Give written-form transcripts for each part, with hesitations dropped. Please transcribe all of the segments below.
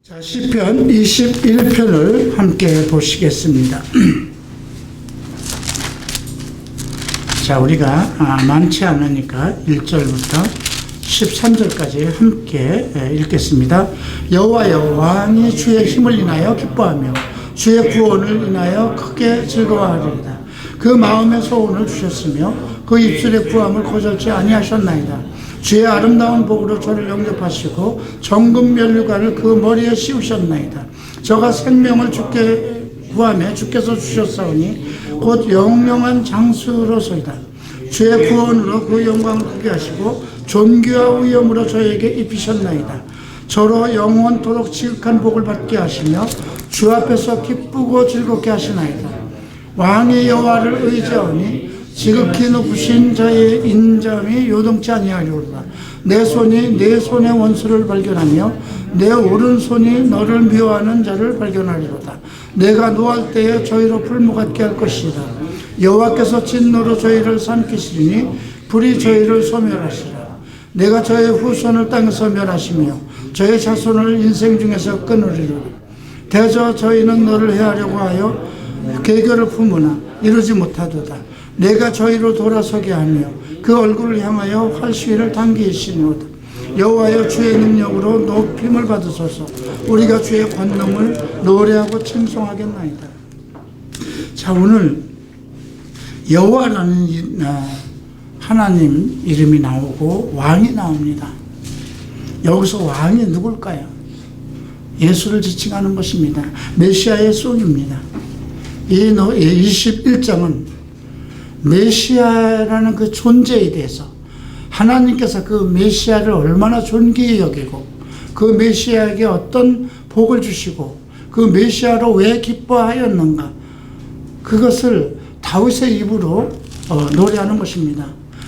자, 시편 21편을 함께 보시겠습니다. 자, 우리가 많지 않으니까 1절부터 13절까지 함께 읽겠습니다. 여호와여, 왕이 주의 힘을 인하여 기뻐하며 주의 구원을 인하여 크게 즐거워하리이다. 그 마음의 소원을 주셨으며 그 입술의 구함을 거절치 아니하셨나이다. 주의 아름다운 복으로 저를 영접하시고 정금 면류관을 그 머리에 씌우셨나이다. 저가 생명을 주께 구하며 주께서 주셨사오니 곧 영영한 장수로소이다. 주의 구원으로 그 영광을 크게 하시고 존귀와 위엄으로 저에게 입히셨나이다. 저로 영원토록 지극한 복을 받게 하시며 주 앞에서 기쁘고 즐겁게 하시나이다. 왕의 여호와를 의지하오니 지극히 높으신 저의 인자함이 요동치 아니하리로다. 내 손이 내 손의 원수를 발견하며 내 오른손이 너를 미워하는 자를 발견하리로다. 내가 노할 때에 저희로 풀무 같게 할 것이다. 여호와께서 진노로 저희를 삼키시리니 불이 저희를 소멸하시라. 내가 저의 후손을 땅에서 멸하시며 저의 자손을 인생 중에서 끊으리로다. 대저 저희는 너를 해하려고 하여 계교를 품으나 이루지 못하도다. 내가 저희로 돌아서게 하며 그 얼굴을 향하여 활시위를 당기시노다. 여호와여, 주의 능력으로 높임을 받으소서. 우리가 주의 권능을 노래하고 칭송하겠나이다. 자, 오늘 여호와라는 하나님 이름이 나오고 왕이 나옵니다. 여기서 왕이 누굴까요? 예수를 지칭하는 것입니다. 메시아의 송입니다. 이 21장은 메시아라는 그 존재에 대해서 하나님께서 그 메시아를 얼마나 존귀히 여기고 그 메시아에게 어떤 복을 주시고 그 메시아로 왜 기뻐하였는가, 그것을 다윗의 입으로 노래하는 것입니다.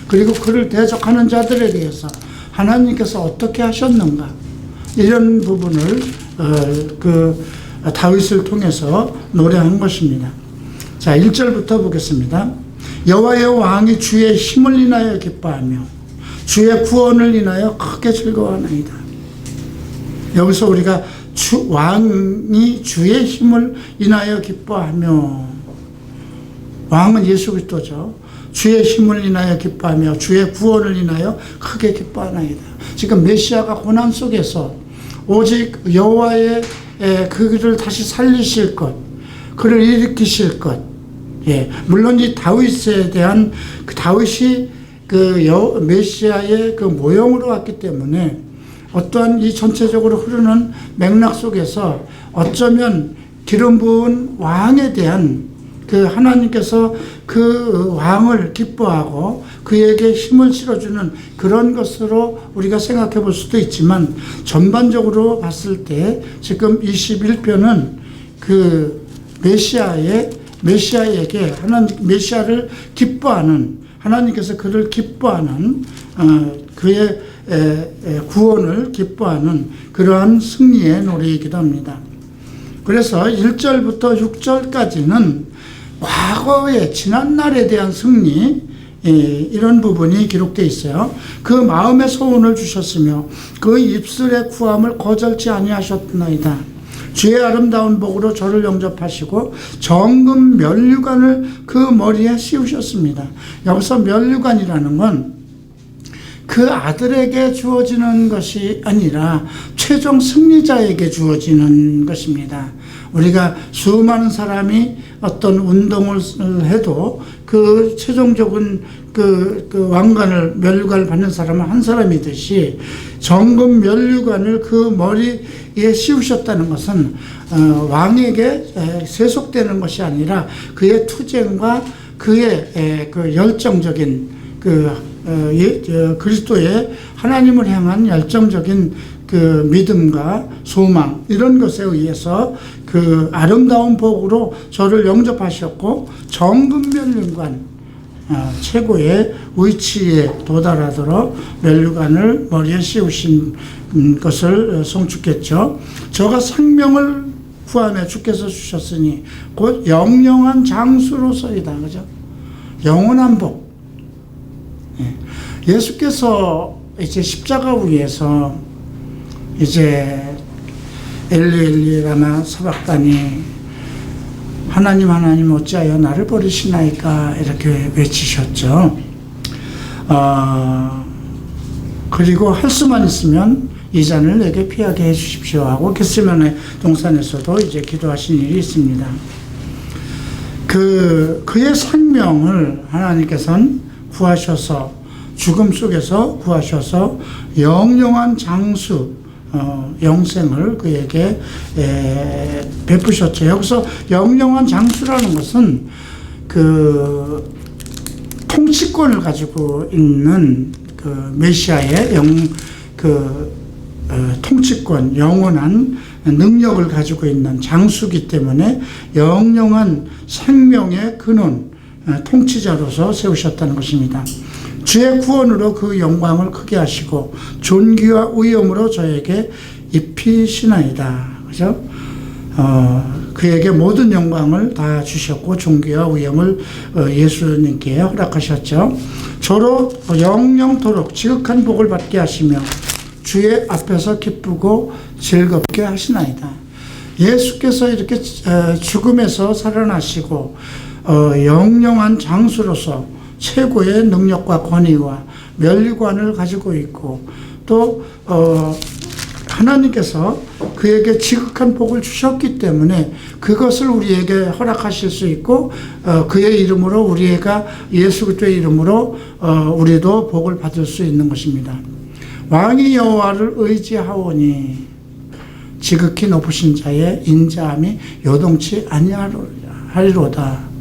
그리고 그를 대적하는 자들에 대해서 하나님께서 어떻게 하셨는가, 이런 부분을 그 다윗을 통해서 노래한 것입니다. 자, 1절부터 보겠습니다. 여호와의 왕이 주의 힘을 인하여 기뻐하며 주의 구원을 인하여 크게 즐거워하나이다. 여기서 우리가 왕이 주의 힘을 인하여 기뻐하며, 왕은 예수 그리스도죠. 주의 힘을 인하여 기뻐하며 주의 구원을 인하여 크게 기뻐하나이다. 지금 메시아가 고난 속에서 오직 여호와의 그를 다시 살리실 것, 그를 일으키실 것. 물론 이 다윗에 대한 그 다윗이 그 메시아의 그 모형으로 왔기 때문에 어떠한 이 전체적으로 흐르는 맥락 속에서 어쩌면 기름 부은 왕에 대한 그 하나님께서 그 왕을 기뻐하고 그에게 힘을 실어주는 그런 것으로 우리가 생각해 볼 수도 있지만, 전반적으로 봤을 때 지금 21편은 그 메시아에게 메시아를 기뻐하는, 하나님께서 그를 기뻐하는 그의 구원을 기뻐하는 그러한 승리의 노래이기도 합니다. 그래서 1절부터 6절까지는 과거의 지난날에 대한 승리, 이런 부분이 기록되어 있어요. 그 마음의 소원을 주셨으며 그 입술의 구함을 거절치 아니하셨나이다. 주의 아름다운 복으로 저를 영접하시고 정금 면류관을 그 머리에 씌우셨습니다. 여기서 면류관이라는 건 그 아들에게 주어지는 것이 아니라 최종 승리자에게 주어지는 것입니다. 우리가 수많은 사람이 어떤 운동을 해도 그 최종적인 그 왕관을, 면류관을 받는 사람은 한 사람이듯이 정금 면류관을 그 머리에 씌우셨다는 것은 왕에게 세속되는 것이 아니라 그의 투쟁과 그의 그 열정적인 그리스도의 하나님을 향한 열정적인 그 믿음과 소망, 이런 것에 의해서 그 아름다운 복으로 저를 영접하셨고 정금 면류관, 최고의 위치에 도달하도록 면류관을 머리에 씌우신 것을 송축했죠. 저가 생명을 구하며 주께서 주셨으니 곧 영영한 장수로서이다. 그죠? 영원한 복. 예수께서 이제 십자가 위에서 이제 엘리 엘리 라마 사박다니, 하나님 하나님 어찌하여 나를 버리시나이까, 이렇게 외치셨죠. 그리고 할 수만 있으면 이 잔을 내게 피하게 해주십시오 하고 겟세마네 동산에서도 이제 기도하신 일이 있습니다. 그의 생명을 하나님께서는 구하셔서, 죽음 속에서 구하셔서 영영한 장수, 영생을 그에게 베푸셨죠. 여기서 영영한 장수라는 것은 그 통치권을 가지고 있는 그 메시아의 통치권, 영원한 능력을 가지고 있는 장수기 때문에 영영한 생명의 근원, 통치자로서 세우셨다는 것입니다. 주의 구원으로 그 영광을 크게 하시고 존귀와 위엄으로 저에게 입히시나이다. 그죠? 그에게 모든 영광을 다 주셨고 존귀와 위엄을 예수님께 허락하셨죠. 저로 영영토록 지극한 복을 받게 하시며 주의 앞에서 기쁘고 즐겁게 하시나이다. 예수께서 이렇게 죽음에서 살아나시고 영영한 장수로서 최고의 능력과 권위와 면류관을 가지고 있고, 또 하나님께서 그에게 지극한 복을 주셨기 때문에 그것을 우리에게 허락하실 수 있고, 그의 이름으로 우리가 예수 그리스도의 이름으로 우리도 복을 받을 수 있는 것입니다. 왕이 여호와를 의지하오니 지극히 높으신 자의 인자함이 요동치 아니하리로다.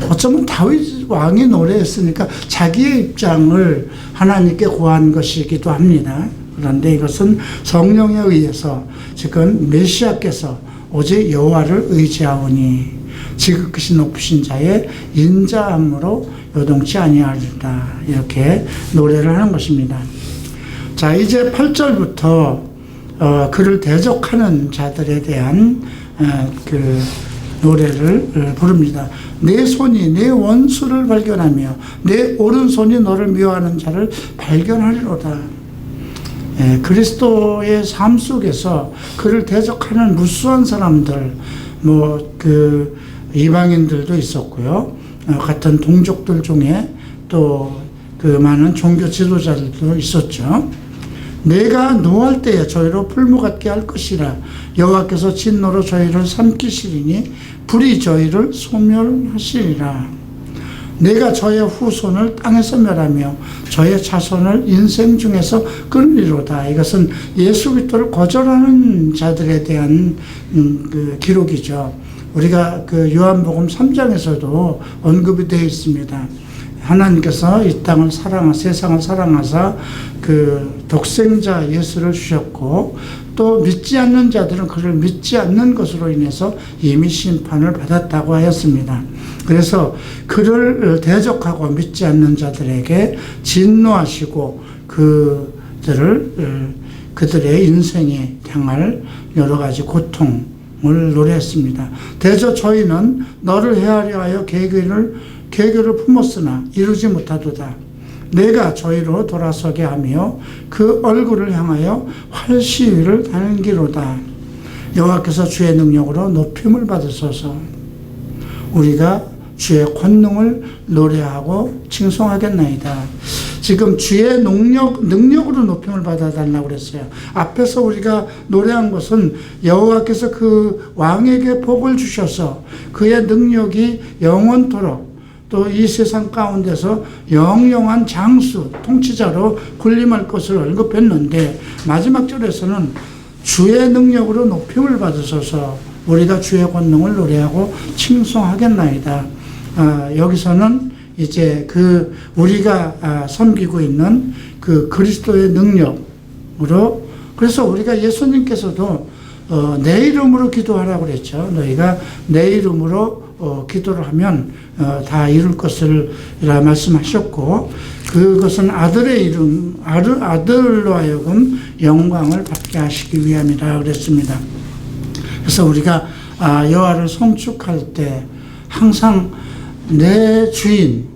어쩌면 다윗 왕이 노래했으니까 자기의 입장을 하나님께 고한 것이기도 합니다. 그런데 이것은 성령에 의해서, 지금 메시아께서 오직 여호와를 의지하오니 지극히 높으신 자의 인자함으로 요동치 아니하리라, 이렇게 노래를 하는 것입니다. 자, 이제 8절부터 그를 대적하는 자들에 대한 그 노래를 부릅니다. 내 손이 내 원수를 발견하며 내 오른손이 너를 미워하는 자를 발견하리로다. 그리스도의 삶 속에서 그를 대적하는 무수한 사람들, 이방인들도 있었고요. 같은 동족들 중에 또 그 많은 종교 지도자들도 있었죠. 내가 노할 때에 저희로 풀무 같게 할 것이라. 여호와께서 진노로 저희를 삼키시리니 불이 저희를 소멸하시리라. 내가 저의 후손을 땅에서 멸하며 저의 자손을 인생 중에서 끊으리로다. 이것은 예수 그리스도를 거절하는 자들에 대한 기록이죠. 우리가 그 요한복음 3장에서도 언급이 되어 있습니다. 하나님께서 이 땅을 세상을 사랑하사 그 독생자 예수를 주셨고, 또 믿지 않는 자들은 그를 믿지 않는 것으로 인해서 이미 심판을 받았다고 하였습니다. 그래서 그를 대적하고 믿지 않는 자들에게 진노하시고 그들의 인생에 당할 여러 가지 고통을 노래했습니다. 대저 저희는 너를 헤아려 하여 계교를 품었으나 이루지 못하도다. 내가 저희로 돌아서게 하며 그 얼굴을 향하여 활시위를 당기로다. 여호와께서 주의 능력으로 높임을 받으소서. 우리가 주의 권능을 노래하고 칭송하겠나이다. 지금 주의 능력으로 높임을 받아달라고 그랬어요. 앞에서 우리가 노래한 것은 여호와께서 그 왕에게 복을 주셔서 그의 능력이 영원토록 또 이 세상 가운데서 영영한 장수, 통치자로 군림할 것을 언급했는데, 마지막 절에서는 주의 능력으로 높임을 받으소서. 우리가 주의 권능을 노래하고 칭송하겠나이다. 여기서는 이제 우리가 섬기고 있는 그 그리스도의 능력으로, 그래서 우리가 예수님께서도 내 이름으로 기도하라고 그랬죠. 너희가 내 이름으로 기도를 하면 다 이룰 것을 라 말씀하셨고, 그것은 아들로 하여금 영광을 받게 하시기 위함이라 그랬습니다. 그래서 우리가 여호와를 송축할 때 항상 내 주인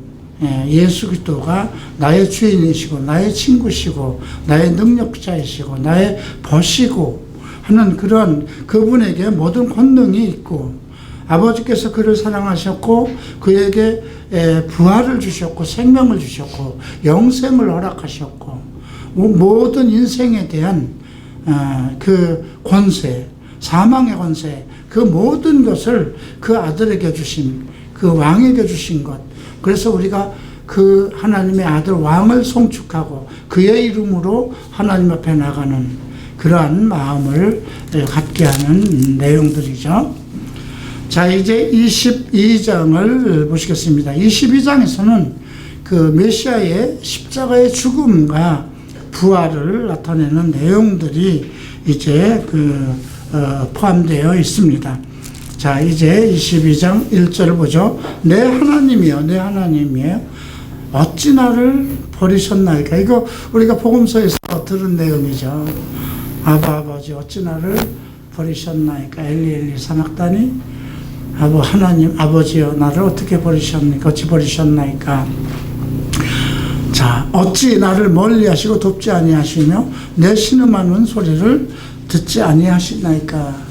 예수 그리스도가 나의 주인이시고 나의 친구시고 나의 능력자이시고 나의 벗이고 하는 그런 그분에게 모든 권능이 있고 아버지께서 그를 사랑하셨고 그에게 부활을 주셨고 생명을 주셨고 영생을 허락하셨고 모든 인생에 대한 그 권세, 사망의 권세, 그 모든 것을 그 아들에게 주신, 그 왕에게 주신 것. 그래서 우리가 그 하나님의 아들 왕을 송축하고 그의 이름으로 하나님 앞에 나가는 그러한 마음을 갖게 하는 내용들이죠. 자, 이제 22장을 보시겠습니다. 22장에서는 그 메시아의 십자가의 죽음과 부활을 나타내는 내용들이 이제 포함되어 있습니다. 자, 이제 22장 1절을 보죠. 내 하나님이여, 내 하나님이여, 어찌 나를 버리셨나이까. 이거 우리가 복음서에서 들은 내용이죠. 아버지 어찌 나를 버리셨나이까. 엘리 엘리 사막다니. 하나님 아버지여, 나를 어떻게 버리셨나이까. 어찌 버리셨나이까. 자, 어찌 나를 멀리하시고 돕지 아니하시며 내 신음하는 소리를 듣지 아니하시나이까.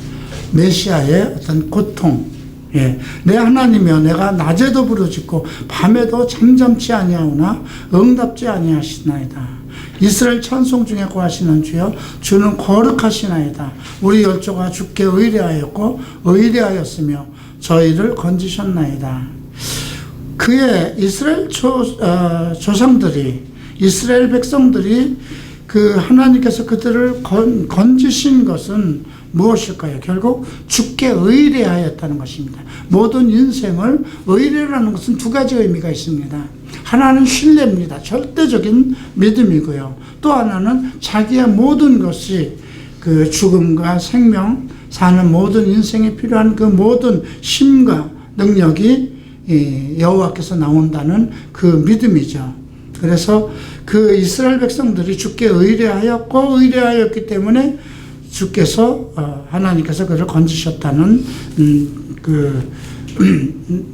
메시아의 어떤 고통, 내 하나님이여, 내가 낮에도 부르짖고 밤에도 잠잠치 아니하오나 응답지 아니하시나이다. 이스라엘 찬송 중에 구하시는 주여, 주는 거룩하시나이다. 우리 열조가 주께 의뢰하였고 의뢰하였으며 저희를 건지셨나이다. 그의 이스라엘 조상들이, 이스라엘 백성들이 그 하나님께서 그들을 건지신 것은 무엇일까요? 결국 주께 의뢰하였다는 것입니다. 모든 인생을 의뢰라는 것은 두 가지 의미가 있습니다. 하나는 신뢰입니다. 절대적인 믿음이고요. 또 하나는 자기의 모든 것이 그 죽음과 생명, 사는 모든 인생에 필요한 그 모든 힘과 능력이 여호와께서 나온다는 그 믿음이죠. 그래서 그 이스라엘 백성들이 주께 의뢰하였고 의뢰하였기 때문에 주께서 하나님께서 그를 건지셨다는 그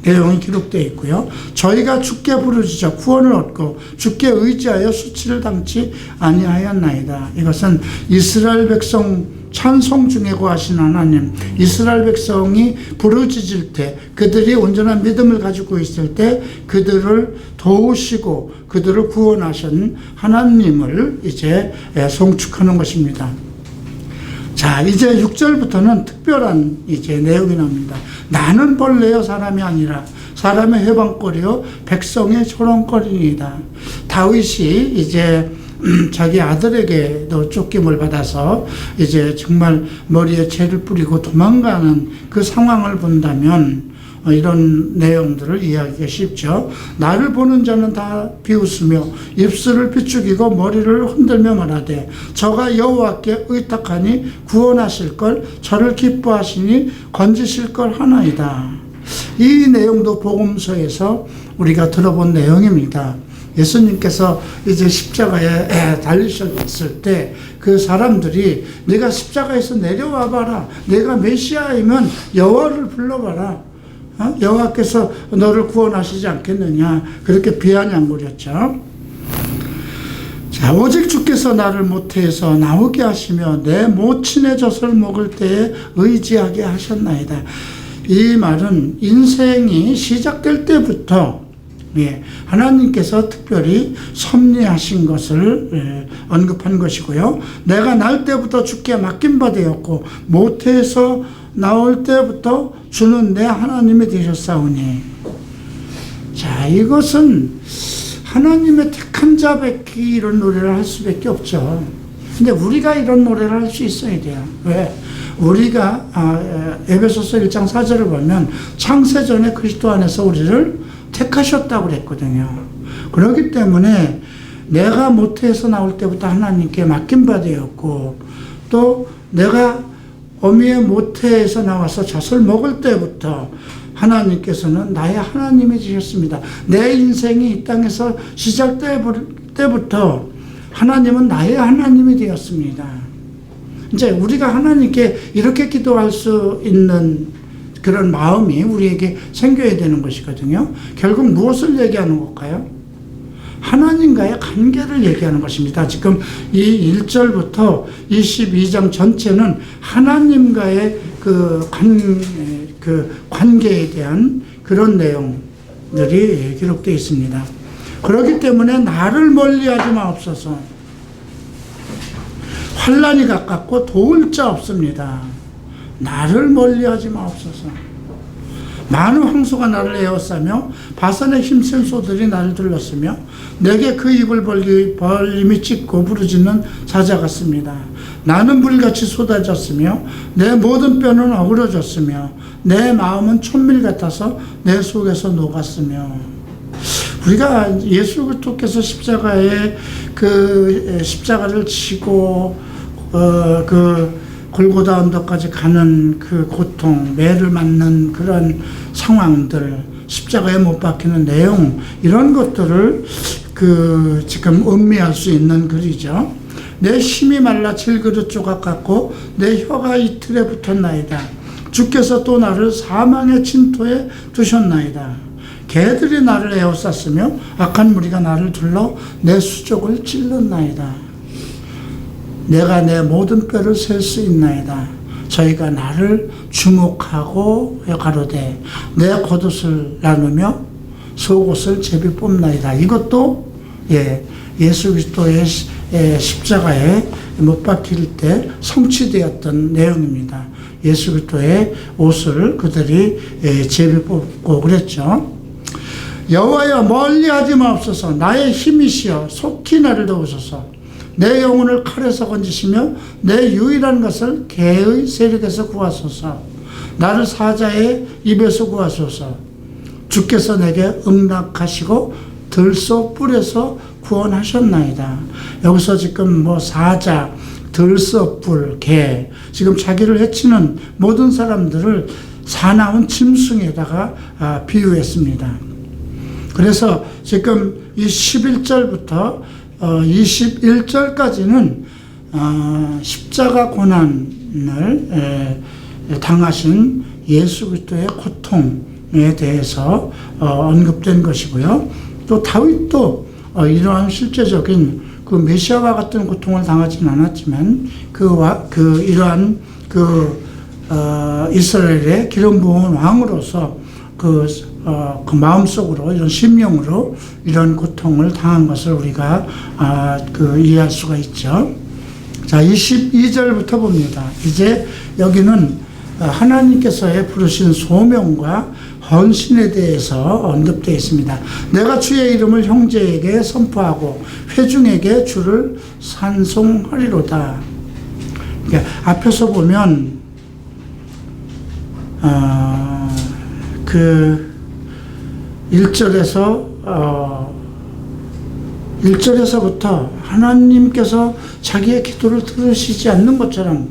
내용이 기록되어 있고요. 저희가 주께 부르짖어 구원을 얻고 주께 의지하여 수치를 당치 아니하였나이다. 이것은 이스라엘 백성 찬송 중에 구하신 하나님, 이스라엘 백성이 부르짖을 때, 그들이 온전한 믿음을 가지고 있을 때 그들을 도우시고 그들을 구원하신 하나님을 이제 송축하는 것입니다. 자, 이제 6절부터는 특별한 이제 내용이 나옵니다. 나는 벌레요 사람이 아니라 사람의 해방거리요 백성의 조롱거리이다. 다윗이 이제 자기 아들에게도 쫓김을 받아서 이제 정말 머리에 죄를 뿌리고 도망가는 그 상황을 본다면 이런 내용들을 이해하기가 쉽죠. 나를 보는 자는 다 비웃으며 입술을 비추기고 머리를 흔들며 말하되 저가 여호와께 의탁하니 구원하실 걸, 저를 기뻐하시니 건지실 걸 하나이다. 이 내용도 복음서에서 우리가 들어본 내용입니다. 예수님께서 이제 십자가에 달리셨을 때 그 사람들이 내가 십자가에서 내려와 봐라, 내가 메시아이면 여호와를 불러봐라, 여호와께서 너를 구원하시지 않겠느냐, 그렇게 비아냥거렸죠. 자, 오직 주께서 나를 모태에서 나오게 하시며 내 모친의 젖을 먹을 때에 의지하게 하셨나이다. 이 말은 인생이 시작될 때부터 하나님께서 특별히 섭리하신 것을 언급한 것이고요. 내가 날 때부터 주께 맡긴 바 되었고 모태에서 나올 때부터 주는 내 하나님이 되셨사오니. 자, 이것은 하나님의 택한 자밖에 이런 노래를 할 수밖에 없죠. 근데 우리가 이런 노래를 할 수 있어야 돼요. 왜? 우리가 에베소서 1장 4절을 보면 창세전에 그리스도 안에서 우리를 택하셨다고 그랬거든요. 그렇기 때문에 내가 모태에서 나올 때부터 하나님께 맡긴 바 되었고, 또 내가 어미의 모태에서 나와서 젖을 먹을 때부터 하나님께서는 나의 하나님이 되셨습니다. 내 인생이 이 땅에서 시작될 때부터 하나님은 나의 하나님이 되었습니다. 이제 우리가 하나님께 이렇게 기도할 수 있는 그런 마음이 우리에게 생겨야 되는 것이거든요. 결국 무엇을 얘기하는 걸까요? 하나님과의 관계를 얘기하는 것입니다. 지금 이 1절부터 22장 전체는 하나님과의 그 관계에 대한 그런 내용들이 기록되어 있습니다. 그렇기 때문에 나를 멀리하지 마옵소서. 환난이 가깝고 도울 자 없습니다. 나를 멀리하지 마옵소서. 많은 황소가 나를 에워싸며 바산의 힘센 소들이 나를 둘렀으며 내게 그 입을 벌림이 찢고 부르짖는 사자 같습니다. 나는 불같이 쏟아졌으며 내 모든 뼈는 어그러졌으며 내 마음은 촛밀 같아서 내 속에서 녹았으며. 우리가 예수 그리스도께서 십자가에 그 십자가를 지고 골고다 언덕까지 가는 그 고통, 매를 맞는 그런 상황들, 십자가에 못 박히는 내용, 이런 것들을 지금 음미할 수 있는 글이죠. 내 힘이 말라 질그릇 조각 같고 내 혀가 이틀에 붙었나이다. 주께서 또 나를 사망의 진토에 두셨나이다. 개들이 나를 에워쌌으며 악한 무리가 나를 둘러 내 수족을 찔렀나이다. 내가 내 모든 뼈를 셀 수 있나이다. 저희가 나를 주목하고 가로되 내 겉옷을 나누며 속옷을 제비 뽑나이다. 이것도 예수 그리스도의 십자가에 못 박힐 때 성취되었던 내용입니다. 예수 그리스도의 옷을 그들이 제비 뽑고 그랬죠. 여호와여 멀리하지 마옵소서. 나의 힘이시여 속히 나를 도우소서. 내 영혼을 칼에서 건지시며 내 유일한 것을 개의 세력에서 구하소서. 나를 사자의 입에서 구하소서. 주께서 내게 응답하시고 들소 뿔에서 구원하셨나이다. 여기서 지금 사자, 들소 뿔, 개, 지금 자기를 해치는 모든 사람들을 사나운 짐승에다가 비유했습니다. 그래서 지금 이 11절부터 21절까지는 십자가 고난을 당하신 예수 그리스도의 고통에 대해서 언급된 것이고요. 또 다윗도 이러한 실제적인 그 메시아와 같은 고통을 당하지는 않았지만 이러한 이스라엘의 기름 부은 왕으로서 그 마음속으로 이런 심령으로 이런 고통을 당한 것을 우리가 이해할 수가 있죠. 자, 22절부터 봅니다. 이제 여기는 하나님께서의 부르신 소명과 헌신에 대해서 언급되어 있습니다. 내가 주의 이름을 형제에게 선포하고 회중에게 주를 찬송하리로다. 그러니까 앞에서 보면 1절에서부터 하나님께서 자기의 기도를 들으시지 않는 것처럼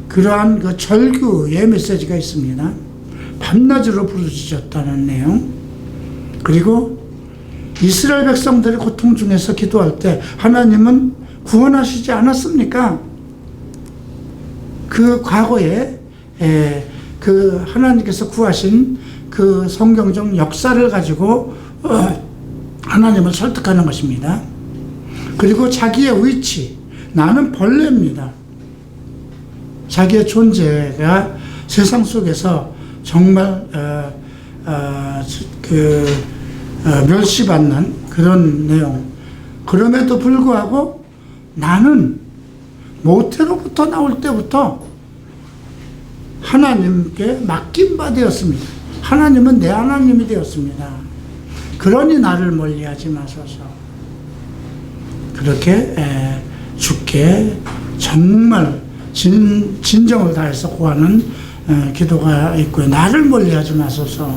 그러한 그 절규의 메시지가 있습니다. 밤낮으로 부르짖었다는 내용. 그리고 이스라엘 백성들이 고통 중에서 기도할 때 하나님은 구원하시지 않았습니까? 그 과거에 그 하나님께서 구하신 그 성경적 역사를 가지고 하나님을 설득하는 것입니다. 그리고 자기의 위치, 나는 벌레입니다. 자기의 존재가 세상 속에서 정말 멸시받는 그런 내용. 그럼에도 불구하고 나는 모태로부터 나올 때부터 하나님께 맡긴 바 되었습니다. 하나님은 내 하나님이 되었습니다. 그러니 나를 멀리하지 마소서. 그렇게 주께 정말 진정을 다해서 구하는 기도가 있고요. 나를 멀리하지 마소서.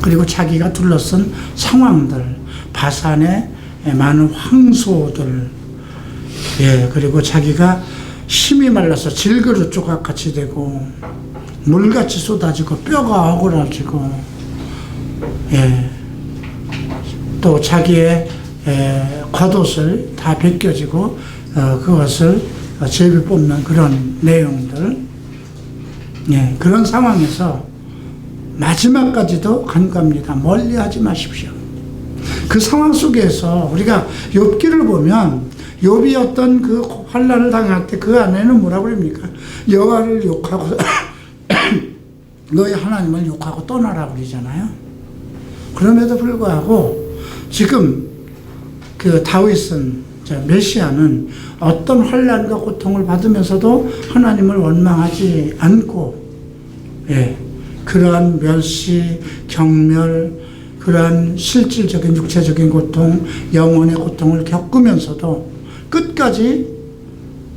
그리고 자기가 둘러쓴 상황들, 바산의 많은 황소들, 그리고 자기가 힘이 말라서 질그릇 조각같이 되고 물같이 쏟아지고 뼈가 어그러지고, 또 자기의 겉옷을 다 벗겨지고 그것을 제비 뽑는 그런 내용들, 그런 상황에서 마지막까지도 간구합니다. 멀리하지 마십시오. 그 상황 속에서 우리가 욥기를 보면 욥이 어떤 그 환난을 당할 때 그 안에는 뭐라고 그럽니까? 여호와를 욕하고 너희 하나님을 욕하고 떠나라고 그러잖아요. 그럼에도 불구하고 지금 그 다윗은, 메시아는 어떤 환난과 고통을 받으면서도 하나님을 원망하지 않고, 그러한 멸시, 경멸, 그러한 실질적인 육체적인 고통, 영혼의 고통을 겪으면서도 끝까지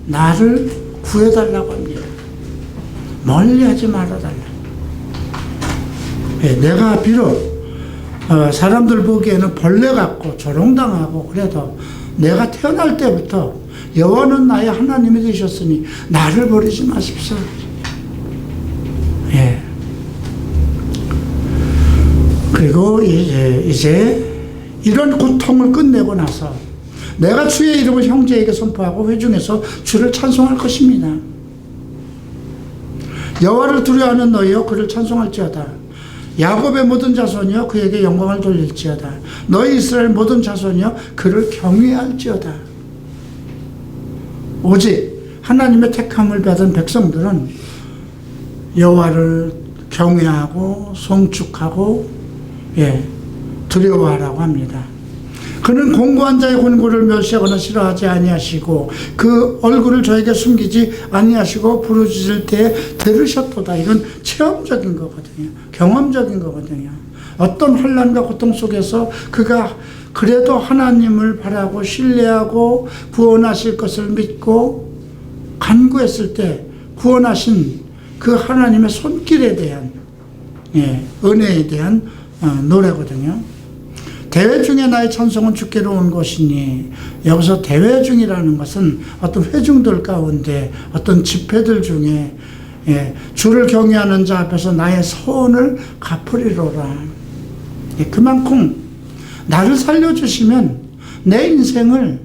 나를 구해달라고 합니다. 멀리하지 말아달라. 내가 비록 사람들 보기에는 벌레 같고 조롱당하고 그래도 내가 태어날 때부터 여호와는 나의 하나님이 되셨으니 나를 버리지 마십시오. 그리고 이제 이런 고통을 끝내고 나서 내가 주의 이름을 형제에게 선포하고 회중에서 주를 찬송할 것입니다. 여호와를 두려워하는 너희여 그를 찬송할지어다. 야곱의 모든 자손이여 그에게 영광을 돌릴지어다. 너희 이스라엘 모든 자손이여 그를 경외할지어다. 오직 하나님의 택함을 받은 백성들은 여호와를 경외하고 송축하고 두려워하라고 합니다. 그는 공고한 자의 권고를 멸시하거나 싫어하지 아니하시고 그 얼굴을 저에게 숨기지 아니하시고 부르짖을 때에 들으셨도다. 이건 체험적인 거거든요. 경험적인 거거든요. 어떤 환난과 고통 속에서 그가 그래도 하나님을 바라고 신뢰하고 구원하실 것을 믿고 간구했을 때 구원하신 그 하나님의 손길에 대한 은혜에 대한 노래거든요. 대회 중에 나의 찬송은 주께로 온 것이니, 여기서 대회 중이라는 것은 어떤 회중들 가운데 어떤 집회들 중에 주를 경외하는 자 앞에서 나의 소원을 갚으리로라. 그만큼 나를 살려주시면 내 인생을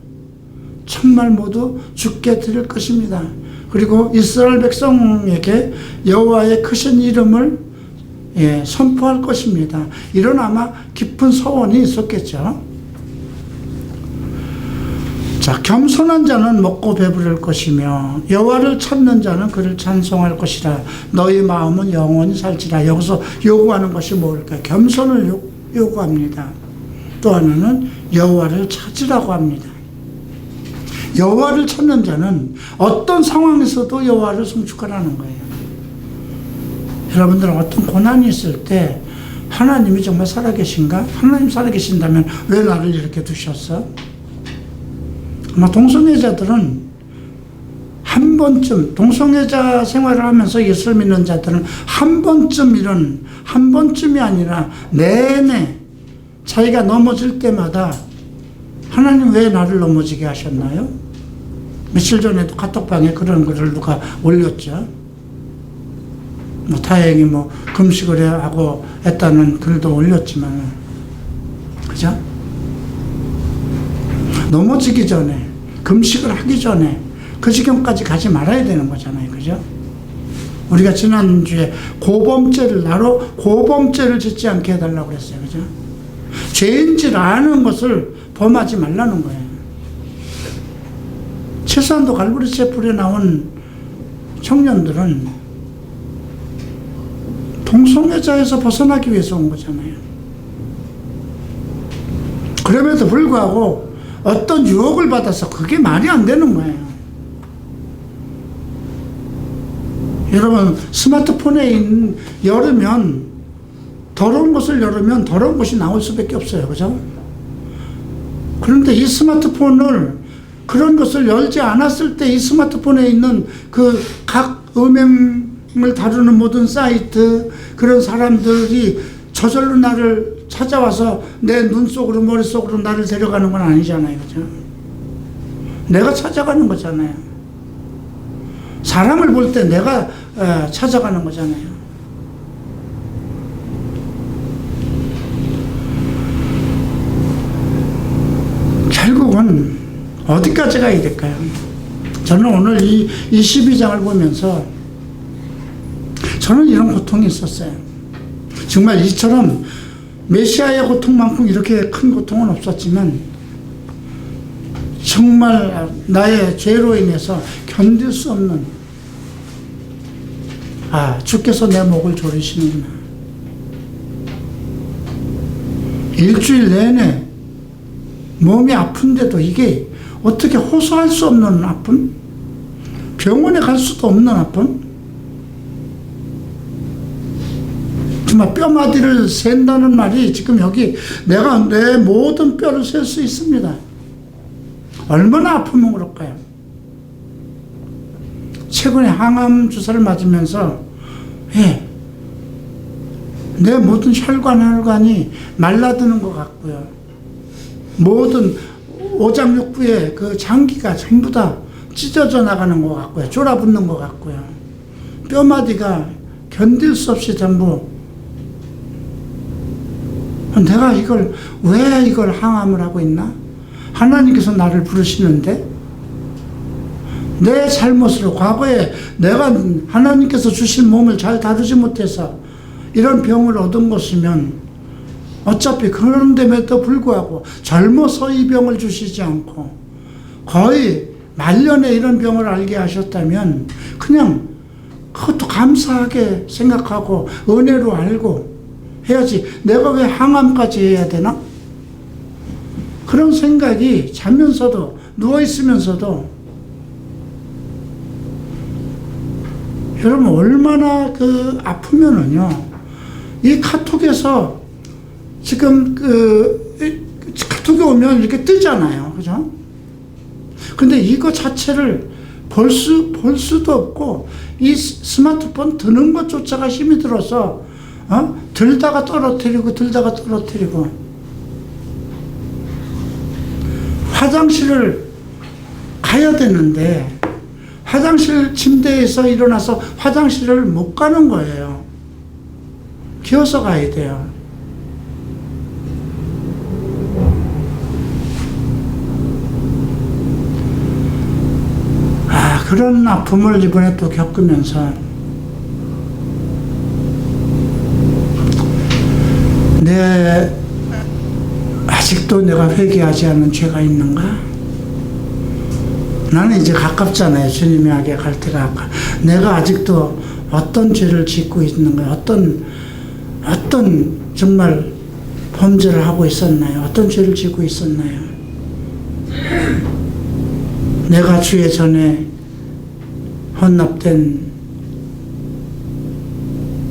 정말 모두 주께 드릴 것입니다. 그리고 이스라엘 백성에게 여호와의 크신 이름을 선포할 것입니다. 이런 아마 깊은 소원이 있었겠죠. 자, 겸손한 자는 먹고 배부를 것이며 여호와를 찾는 자는 그를 찬송할 것이라. 너희 마음은 영원히 살지라. 여기서 요구하는 것이 뭘까요? 겸손을 요구합니다. 또 하나는 여호와를 찾으라고 합니다. 여호와를 찾는 자는 어떤 상황에서도 여호와를 송축하라는 거예요. 여러분들은 어떤 고난이 있을 때 하나님이 정말 살아계신가? 하나님 살아계신다면 왜 나를 이렇게 두셨어? 아마 동성애자들은 한 번쯤, 동성애자 생활을 하면서 예수를 믿는 자들은 한 번쯤이 아니라 내내 자기가 넘어질 때마다 하나님 왜 나를 넘어지게 하셨나요? 며칠 전에도 카톡방에 그런 글을 누가 올렸죠. 다행히 금식을 하고 했다는 글도 올렸지만, 그죠? 넘어지기 전에, 금식을 하기 전에 그 지경까지 가지 말아야 되는 거잖아요. 그죠? 우리가 지난주에 나로 고범죄를 짓지 않게 해달라고 그랬어요. 그죠? 죄인지를 아는 것을 범하지 말라는 거예요. 최소한도 갈보리 채플에 나온 청년들은 동성애자에서 벗어나기 위해서 온 거잖아요. 그럼에도 불구하고 어떤 유혹을 받아서 그게 말이 안 되는 거예요. 여러분, 스마트폰에 열으면, 더러운 것을 열으면 더러운 것이 나올 수밖에 없어요. 그죠? 그런데 이 스마트폰을, 그런 것을 열지 않았을 때 이 스마트폰에 있는 그 각 음행을 다루는 모든 사이트, 그런 사람들이 저절로 나를 찾아와서 내 눈 속으로 머릿속으로 나를 데려가는 건 아니잖아요. 그죠? 내가 찾아가는 거잖아요. 사람을 볼 때 내가 찾아가는 거잖아요. 결국은 어디까지 가야 될까요? 저는 오늘 이 12장을 보면서 저는 이런 고통이 있었어요. 정말 이처럼 메시아의 고통만큼 이렇게 큰 고통은 없었지만 정말 나의 죄로 인해서 견딜 수 없는, 주께서 내 목을 조르시는구나. 일주일 내내 몸이 아픈데도 이게 어떻게 호소할 수 없는 아픔? 병원에 갈 수도 없는 아픔? 정말 뼈마디를 센다는 말이 지금 여기 내가 내 모든 뼈를 셀 수 있습니다. 얼마나 아프면 그럴까요? 최근에 항암 주사를 맞으면서 내 모든 혈관이 말라드는 것 같고요. 모든 오장육부의 그 장기가 전부 다 찢어져 나가는 것 같고요. 졸아붙는 것 같고요. 뼈마디가 견딜 수 없이 전부, 내가 왜 이걸 항암을 하고 있나? 하나님께서 나를 부르시는데 내 잘못으로 과거에 내가 하나님께서 주신 몸을 잘 다루지 못해서 이런 병을 얻은 것이면 어차피 그런데도 불구하고 젊어서 이 병을 주시지 않고 거의 말년에 이런 병을 알게 하셨다면 그냥 그것도 감사하게 생각하고 은혜로 알고 해야지, 내가 왜 항암까지 해야 되나? 그런 생각이 자면서도, 누워있으면서도, 여러분 얼마나 아프면은요, 이 카톡에서 지금 카톡에 오면 이렇게 뜨잖아요. 그죠? 근데 이거 자체를 볼 수도 없고, 이 스마트폰 드는 것조차가 힘이 들어서, 들다가 떨어뜨리고, 화장실을 가야 되는데, 화장실 침대에서 일어나서 화장실을 못 가는 거예요. 기어서 가야 돼요. 그런 아픔을 이번에 또 겪으면서 아직도 내가 회개하지 않은 죄가 있는가? 나는 이제 가깝잖아요. 주님에게 갈 때가 내가 아직도 어떤 죄를 짓고 있는가? 어떤 정말 범죄를 하고 있었나요? 어떤 죄를 짓고 있었나요? 내가 주의 전에 헌납된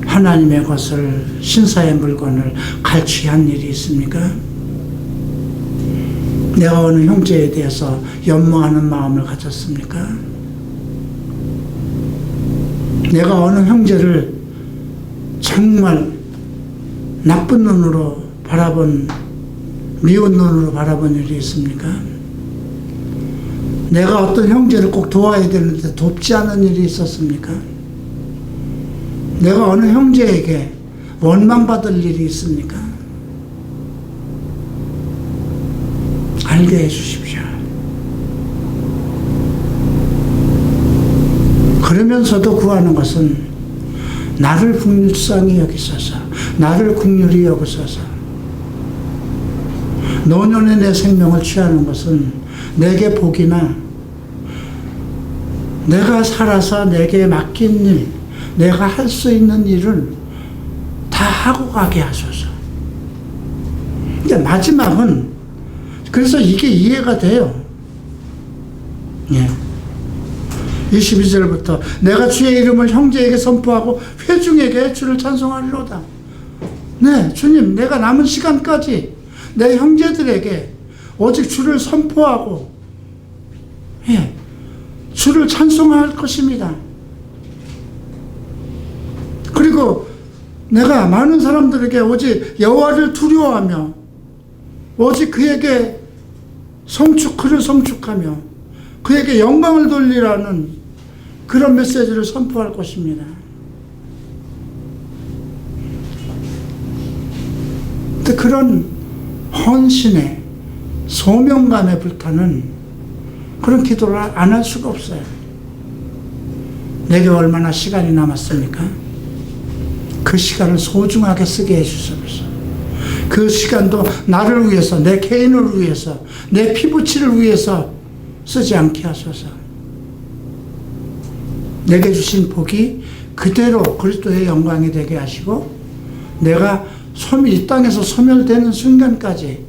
하나님의 것을, 신사의 물건을 갈취한 일이 있습니까? 내가 어느 형제에 대해서 연모하는 마음을 가졌습니까? 내가 어느 형제를 정말 나쁜 눈으로 미운 눈으로 바라본 일이 있습니까? 내가 어떤 형제를 꼭 도와야 되는데 돕지 않은 일이 있었습니까? 내가 어느 형제에게 원망받을 일이 있습니까? 알게 해주십시오. 그러면서도 구하는 것은 나를 불쌍히 여기소서, 나를 긍휼히 여기소서. 노년의 내 생명을 취하는 것은 내게 복이나 내가 살아서 내게 맡긴 일, 내가 할 수 있는 일을 다 하고 가게 하소서. 근데 마지막은, 그래서 이게 이해가 돼요. 22절부터 내가 주의 이름을 형제에게 선포하고 회중에게 주를 찬송하리로다. 네, 주님, 내가 남은 시간까지 내 형제들에게 오직 주를 선포하고 주를 찬송할 것입니다. 그리고 내가 많은 사람들에게 오직 여호와를 두려워하며 오직 그에게 그를 성축하며 그에게 영광을 돌리라는 그런 메시지를 선포할 것입니다. 근데 그런 헌신의 소명감에 불타는 그런 기도를 안 할 수가 없어요. 내게 얼마나 시간이 남았습니까? 그 시간을 소중하게 쓰게 해주소서. 그 시간도 나를 위해서, 내 개인을 위해서, 내 피부치를 위해서 쓰지 않게 하소서. 내게 주신 복이 그대로 그리스도의 영광이 되게 하시고, 내가 이 땅에서 소멸되는 순간까지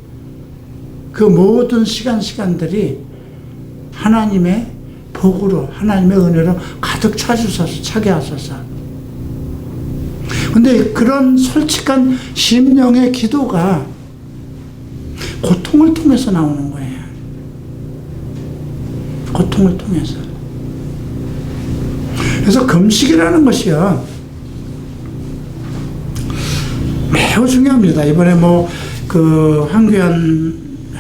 그 모든 시간들이 하나님의 복으로, 하나님의 은혜로 가득 차게 하소서. 근데 그런 솔직한 심령의 기도가 고통을 통해서 나오는 거예요. 고통을 통해서. 그래서 금식이라는 것이요, 매우 중요합니다. 이번에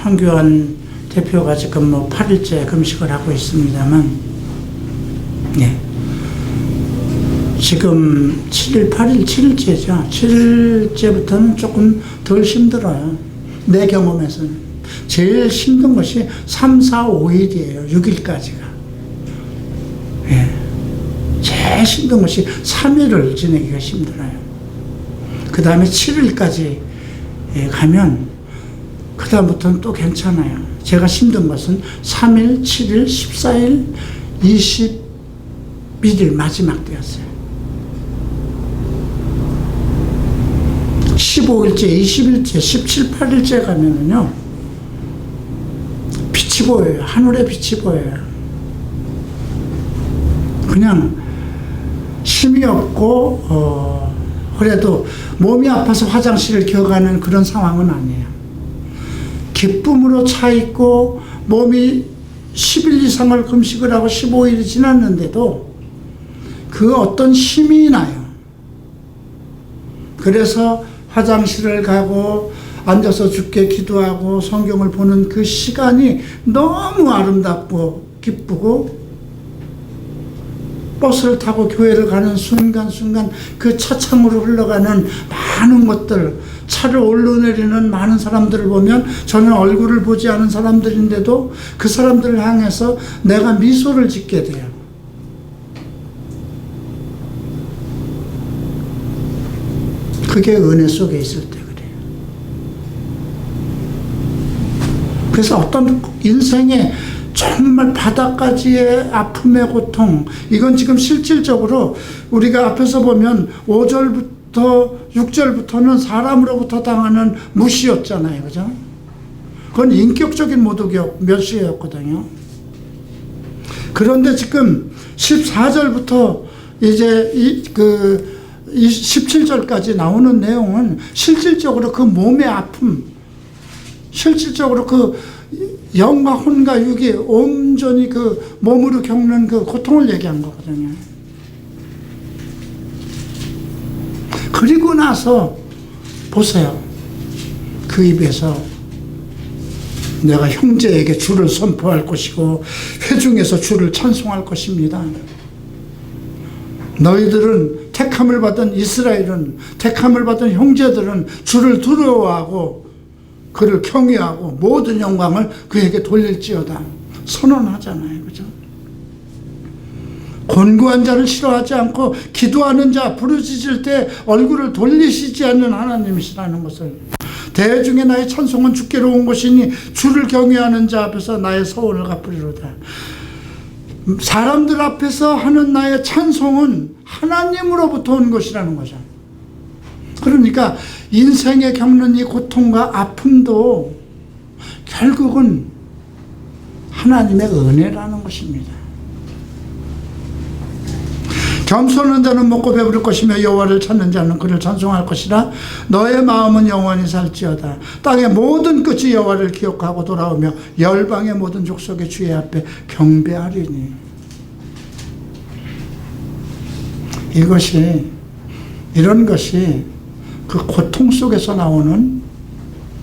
황교안 대표가 지금 8일째 금식을 하고 있습니다만, 네. 지금 7일, 8일, 7일째죠. 7일째부터는 조금 덜 힘들어요. 내 경험에서는. 제일 힘든 것이 3, 4, 5일이에요. 6일까지가. 예. 제일 힘든 것이 3일을 지내기가 힘들어요. 그 다음에 7일까지 가면, 그 다음부터는 또 괜찮아요. 제가 힘든 것은 3일, 7일, 14일, 21일 마지막 때였어요. 15일째, 20일째, 17, 8일째 가면은요, 빛이 보여요. 하늘에 빛이 보여요. 그냥 힘이 없고, 그래도 몸이 아파서 화장실을 기어가는 그런 상황은 아니에요. 기쁨으로 차 있고, 몸이 10일 이상을 금식을 하고 15일이 지났는데도 그 어떤 힘이 나요. 그래서 화장실을 가고 앉아서 주께 기도하고 성경을 보는 그 시간이 너무 아름답고 기쁘고, 버스를 타고 교회를 가는 순간순간 그 차창으로 흘러가는 많은 것들, 차를 오르내리는 많은 사람들을 보면, 저는 얼굴을 보지 않은 사람들인데도 그 사람들을 향해서 내가 미소를 짓게 돼요. 그게 은혜 속에 있을 때 그래요. 그래서 어떤 인생의 정말 바닥까지의 아픔의 고통, 이건 지금 실질적으로 우리가 앞에서 보면 5절부터 6절부터는 사람으로부터 당하는 무시였잖아요. 그죠? 그건 인격적인 모독이었고 멸시였거든요. 그런데 지금 14절부터 이제 17절까지 나오는 내용은 실질적으로 그 몸의 아픔, 실질적으로 그 영과 혼과 육이 온전히 그 몸으로 겪는 그 고통을 얘기한 거거든요. 그리고 나서 보세요. 그 입에서 내가 형제에게 주를 선포할 것이고 회중에서 주를 찬송할 것입니다. 너희들은 택함을 받은 이스라엘은, 택함을 받은 형제들은 주를 두려워하고 그를 경외하고 모든 영광을 그에게 돌릴지어다 선언하잖아요. 그죠? 곤고한 자를 싫어하지 않고 기도하는 자, 부르짖을 때 얼굴을 돌리시지 않는 하나님이시라는 것을, 대중의 나의 찬송은 주께로 온 것이니 주를 경외하는 자 앞에서 나의 서원을 갚으리로다. 사람들 앞에서 하는 나의 찬송은 하나님으로부터 온 것이라는 거죠. 그러니까 인생에 겪는 이 고통과 아픔도 결국은 하나님의 은혜라는 것입니다. 겸손한 자는 먹고 배부를 것이며 여호와를 찾는 자는 그를 찬송할 것이라. 너의 마음은 영원히 살지어다. 땅의 모든 끝이 여호와를 기억하고 돌아오며 열방의 모든 족속의 주의 앞에 경배하리니. 이런 것이 그 고통 속에서 나오는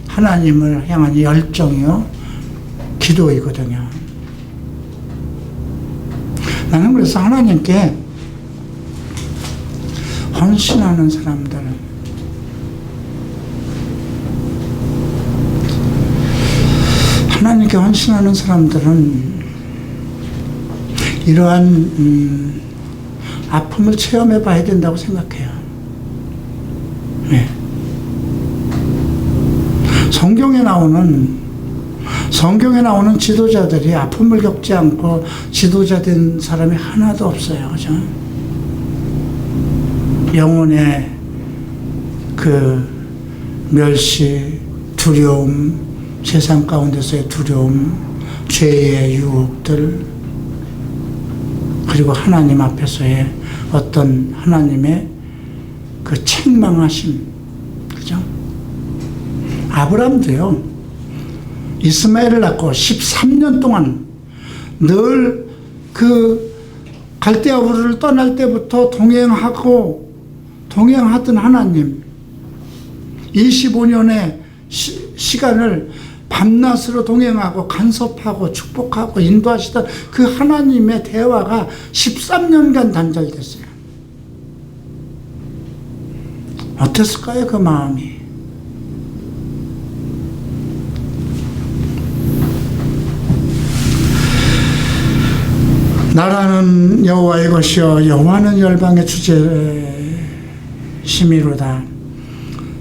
하나님을 향한 열정이요, 기도이거든요. 나는 그래서 하나님께 헌신하는 사람들, 하나님께 헌신하는 사람들은 이러한 아픔을 체험해 봐야 된다고 생각해요. 네. 성경에 나오는 지도자들이 아픔을 겪지 않고 지도자 된 사람이 하나도 없어요. 그죠? 영혼의 그 멸시, 두려움, 세상 가운데서의 두려움, 죄의 유혹들, 그리고 하나님 앞에서의 어떤 하나님의 그 책망하심, 그죠? 아브라함도요, 이스마엘을 낳고 13년 동안 늘 그 갈대아 우르를 떠날 때부터 동행하던 하나님, 25년의 시간을 밤낮으로 동행하고 간섭하고 축복하고 인도하시던 그 하나님의 대화가 13년간 단절됐어요. 어땠을까요, 그 마음이? 나라는 여호와의 것이요 여호와는 열방의 주제심이로다.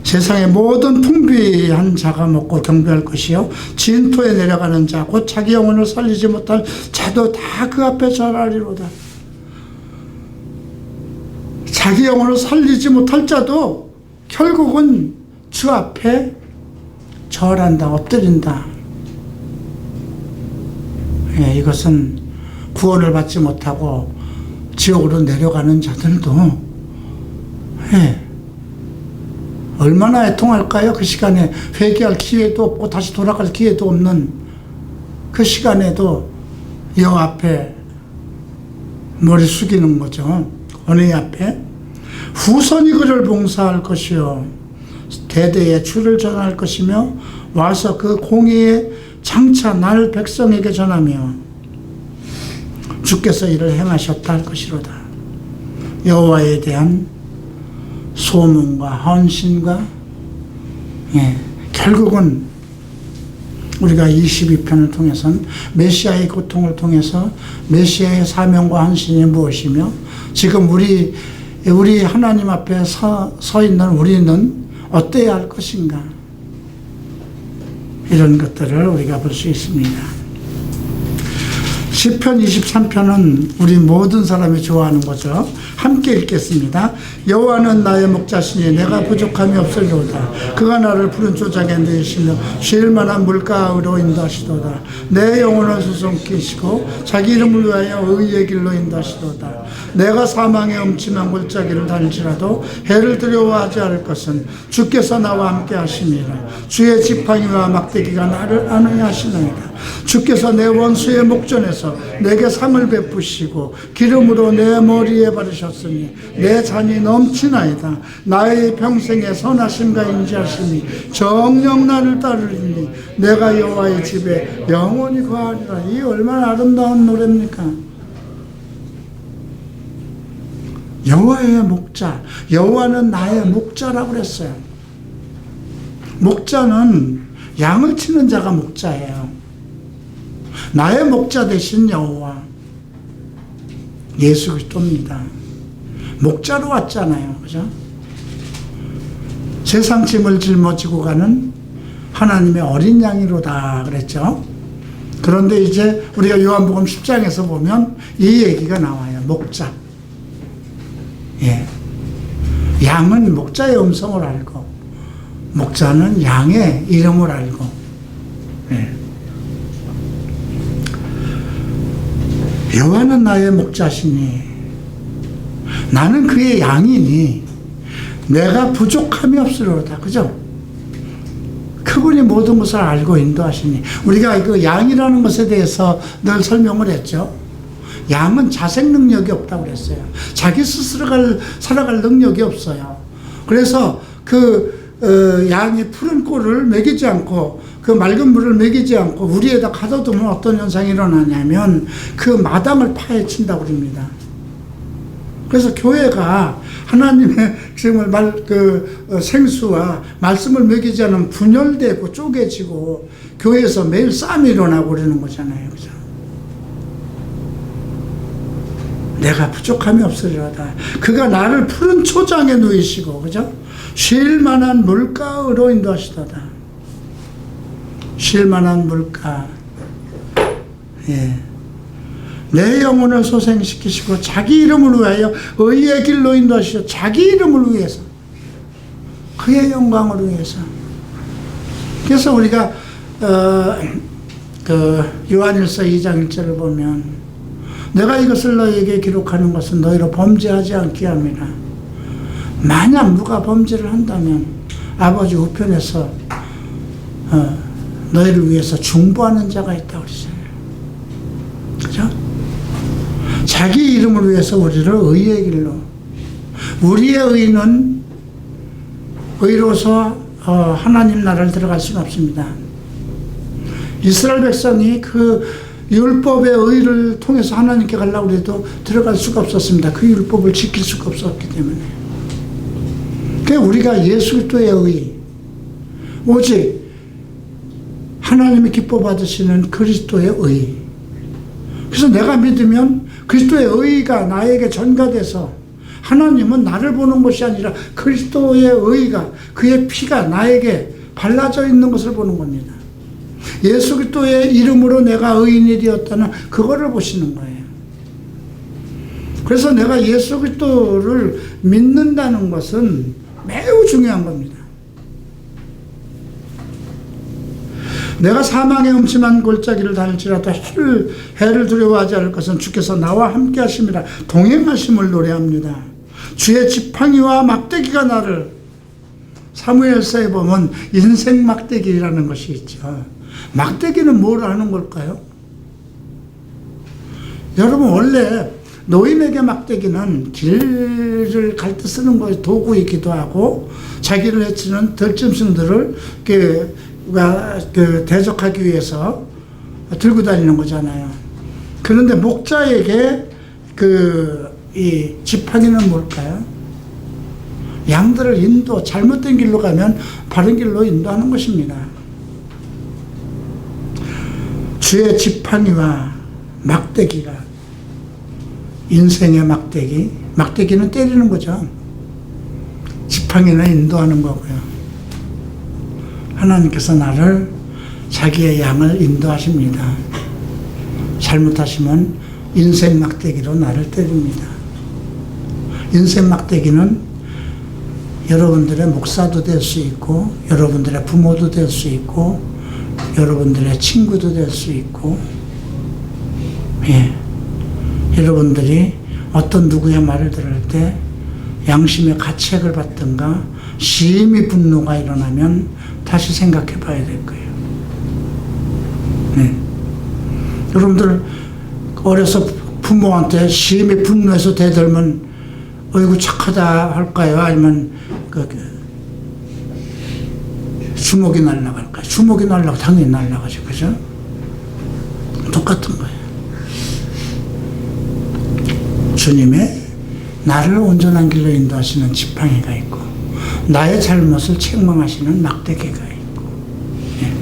세상의 모든 풍비한 자가 먹고 경배할 것이요 진토에 내려가는 자 곧 자기 영혼을 살리지 못할 자도 다 그 앞에 절하리로다. 자기 영혼을 살리지 못할 자도 결국은 주 앞에 절한다, 엎드린다. 예, 이것은 구원을 받지 못하고 지옥으로 내려가는 자들도 얼마나 애통할까요? 그 시간에 회개할 기회도 없고 다시 돌아갈 기회도 없는 그 시간에도 여호와 앞에 머리 숙이는 거죠. 은혜 앞에. 후손이 그를 봉사할 것이요 대대에 주를 전할 것이며 와서 그 공의에 장차 날 백성에게 전하며 주께서 이를 행하셨다 할 것이로다. 여호와에 대한 소문과 헌신과 결국은 우리가 22편을 통해서는 메시아의 고통을 통해서 메시아의 사명과 헌신이 무엇이며 지금 우리 하나님 앞에 서 있는 우리는 어때야 할 것인가, 이런 것들을 우리가 볼 수 있습니다. 시편 23편은 우리 모든 사람이 좋아하는 거죠. 함께 읽겠습니다. 여호와는 나의 목자시니 내가 부족함이 없으리로다. 그가 나를 푸른 조장에 누이시며 쉴 만한 물가로 인도하시도다. 내 영혼을 수송키시고 자기 이름을 위하여 의의 길로 인도하시도다. 내가 사망의 음침한 골짜기를 다닐지라도 해를 두려워하지 않을 것은 주께서 나와 함께 하심이라. 주의 지팡이와 막대기가 나를 안위하시나이다. 주께서 내 원수의 목전에서 내게 상을 베푸시고 기름으로 내 머리에 바르셨으니 내 잔이 넘치나이다. 나의 평생의 선하심과 인자하심이 정녕 나를 따르리니 내가 여호와의 집에 영원히 거하리라. 이 얼마나 아름다운 노래입니까? 여호와의 목자, 여호와는 나의 목자라고 그랬어요. 목자는 양을 치는 자가 목자예요. 나의 목자 되신 여호와 예수 그리스도입니다. 목자로 왔잖아요, 그죠? 세상 짐을 짊어지고 가는 하나님의 어린 양이로다 그랬죠. 그런데 이제 우리가 요한복음 10장에서 보면 이 얘기가 나와요. 목자. 양은 목자의 음성을 알고 목자는 양의 이름을 알고. 여호와는 나의 목자시니 나는 그의 양이니 내가 부족함이 없으리로다. 그죠? 그분이 모든 것을 알고 인도하시니 우리가 그 양이라는 것에 대해서 늘 설명을 했죠. 양은 자생 능력이 없다고 그랬어요. 자기 스스로 살아갈 능력이 없어요. 그래서 양이 푸른 꼴을 먹이지 않고 그 맑은 물을 먹이지 않고 우리에다 가둬두면 어떤 현상이 일어나냐면 그 마당을 파헤친다고 그럽니다. 그래서 교회가 하나님의 생수와 말씀을 먹이지 않으면 분열되고 쪼개지고 교회에서 매일 싸움이 일어나고 그러는 거잖아요. 그죠? 내가 부족함이 없으리로다. 그가 나를 푸른 초장에 누이시고, 그죠? 쉴 만한 물가로 인도하시도다. 쉴만한 물가, 예. 내 영혼을 소생시키시고 자기 이름을 위하여 의의 길로 인도하시오. 자기 이름을 위해서, 그의 영광을 위해서. 그래서 우리가 요한일서 2장 1절을 보면, 내가 이것을 너희에게 기록하는 것은 너희로 범죄하지 않게 함이라. 만약 누가 범죄를 한다면 아버지 우편에서 너희를 위해서 중보하는 자가 있다고 그러잖아요. 그죠? 자기 이름을 위해서 우리를 의의 길로, 우리의 의는 의로서 하나님 나라를 들어갈 수는 없습니다. 이스라엘 백성이 그 율법의 의를 통해서 하나님께 가려고 해도 들어갈 수가 없었습니다. 그 율법을 지킬 수가 없었기 때문에. 그러니까 우리가 예수 그리스도의 의, 오직 하나님이 기뻐 받으시는 그리스도의 의. 그래서 내가 믿으면 그리스도의 의가 나에게 전가돼서 하나님은 나를 보는 것이 아니라 그리스도의 의가, 그의 피가 나에게 발라져 있는 것을 보는 겁니다. 예수 그리스도의 이름으로 내가 의인이 되었다는 그거를 보시는 거예요. 그래서 내가 예수 그리스도를 믿는다는 것은 매우 중요한 겁니다. 내가 사망의 음침한 골짜기를 다닐지라도 해를 두려워하지 않을 것은 주께서 나와 함께 하심이라 동행하심을 노래합니다. 주의 지팡이와 막대기가 나를, 사무엘서에 보면 인생 막대기라는 것이 있죠. 막대기는 뭘 하는 걸까요? 여러분, 원래 노인에게 막대기는 길을 갈 때 쓰는 것이 도구이기도 하고, 자기를 해치는 들짐승들을 대적하기 위해서 들고 다니는 거잖아요. 그런데 목자에게 이 지팡이는 뭘까요? 양들을 잘못된 길로 가면 바른 길로 인도하는 것입니다. 주의 지팡이와 막대기가, 인생의 막대기, 막대기는 때리는 거죠. 지팡이는 인도하는 거고요. 하나님께서 나를, 자기의 양을 인도하십니다. 잘못하시면 인생 막대기로 나를 때립니다. 인생 막대기는 여러분들의 목사도 될 수 있고, 여러분들의 부모도 될 수 있고, 여러분들의 친구도 될 수 있고, 예. 여러분들이 어떤 누구의 말을 들을 때 양심의 가책을 받든가 심히 분노가 일어나면 다시 생각해 봐야 될 거예요. 네. 여러분들 어려서 부모한테 심히 분노해서 대들면 어이구 착하다 할까요? 아니면 주먹이 날아갈까요? 주먹이 날아가고 당연히 날아가죠. 그죠? 똑같은 거예요. 주님의 나를 온전한 길로 인도하시는 지팡이가 있고, 나의 잘못을 책망하시는 막대기가 있고, 예.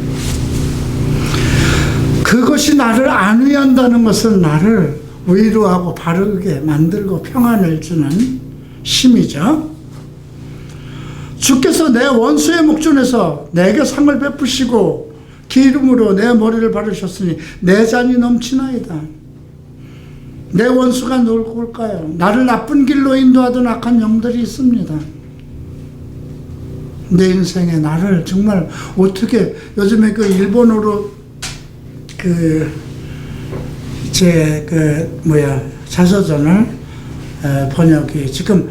그것이 나를 안위한다는 것은 나를 위로하고 바르게 만들고 평안을 주는 힘이죠. 주께서 내 원수의 목전에서 내게 상을 베푸시고 기름으로 내 머리를 바르셨으니 내 잔이 넘치나이다. 내 원수가 누굴까요? 나를 나쁜 길로 인도하던 악한 영들이 있습니다. 내 인생에 나를 정말 어떻게, 요즘에 일본어로 자서전을 번역이 지금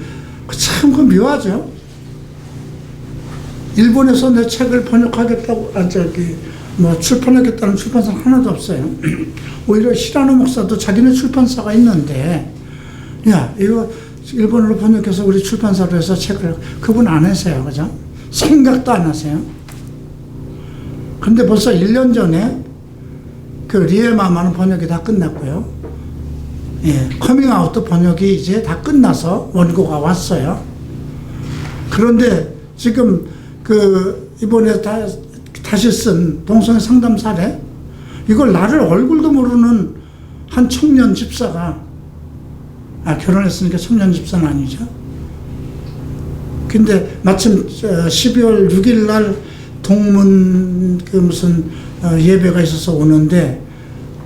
참 묘하죠. 일본에서 내 책을 번역하겠다고, 출판하겠다는 출판사 하나도 없어요. 오히려 시라노 목사도 자기네 출판사가 있는데, 야, 이거 일본어로 번역해서 우리 출판사로 해서 책을, 그분 안 하세요. 그죠? 생각도 안 하세요. 근데 벌써 1년 전에 리에마마는 번역이 다 끝났고요. 예, 커밍아웃도 번역이 이제 다 끝나서 원고가 왔어요. 그런데 지금 이번에 다시 쓴 동성애 상담 사례, 이걸 나를 얼굴도 모르는 한 청년 집사가, 결혼했으니까 청년 집사는 아니죠. 근데 마침 12월 6일 날 동문 그 무슨 예배가 있어서 오는데,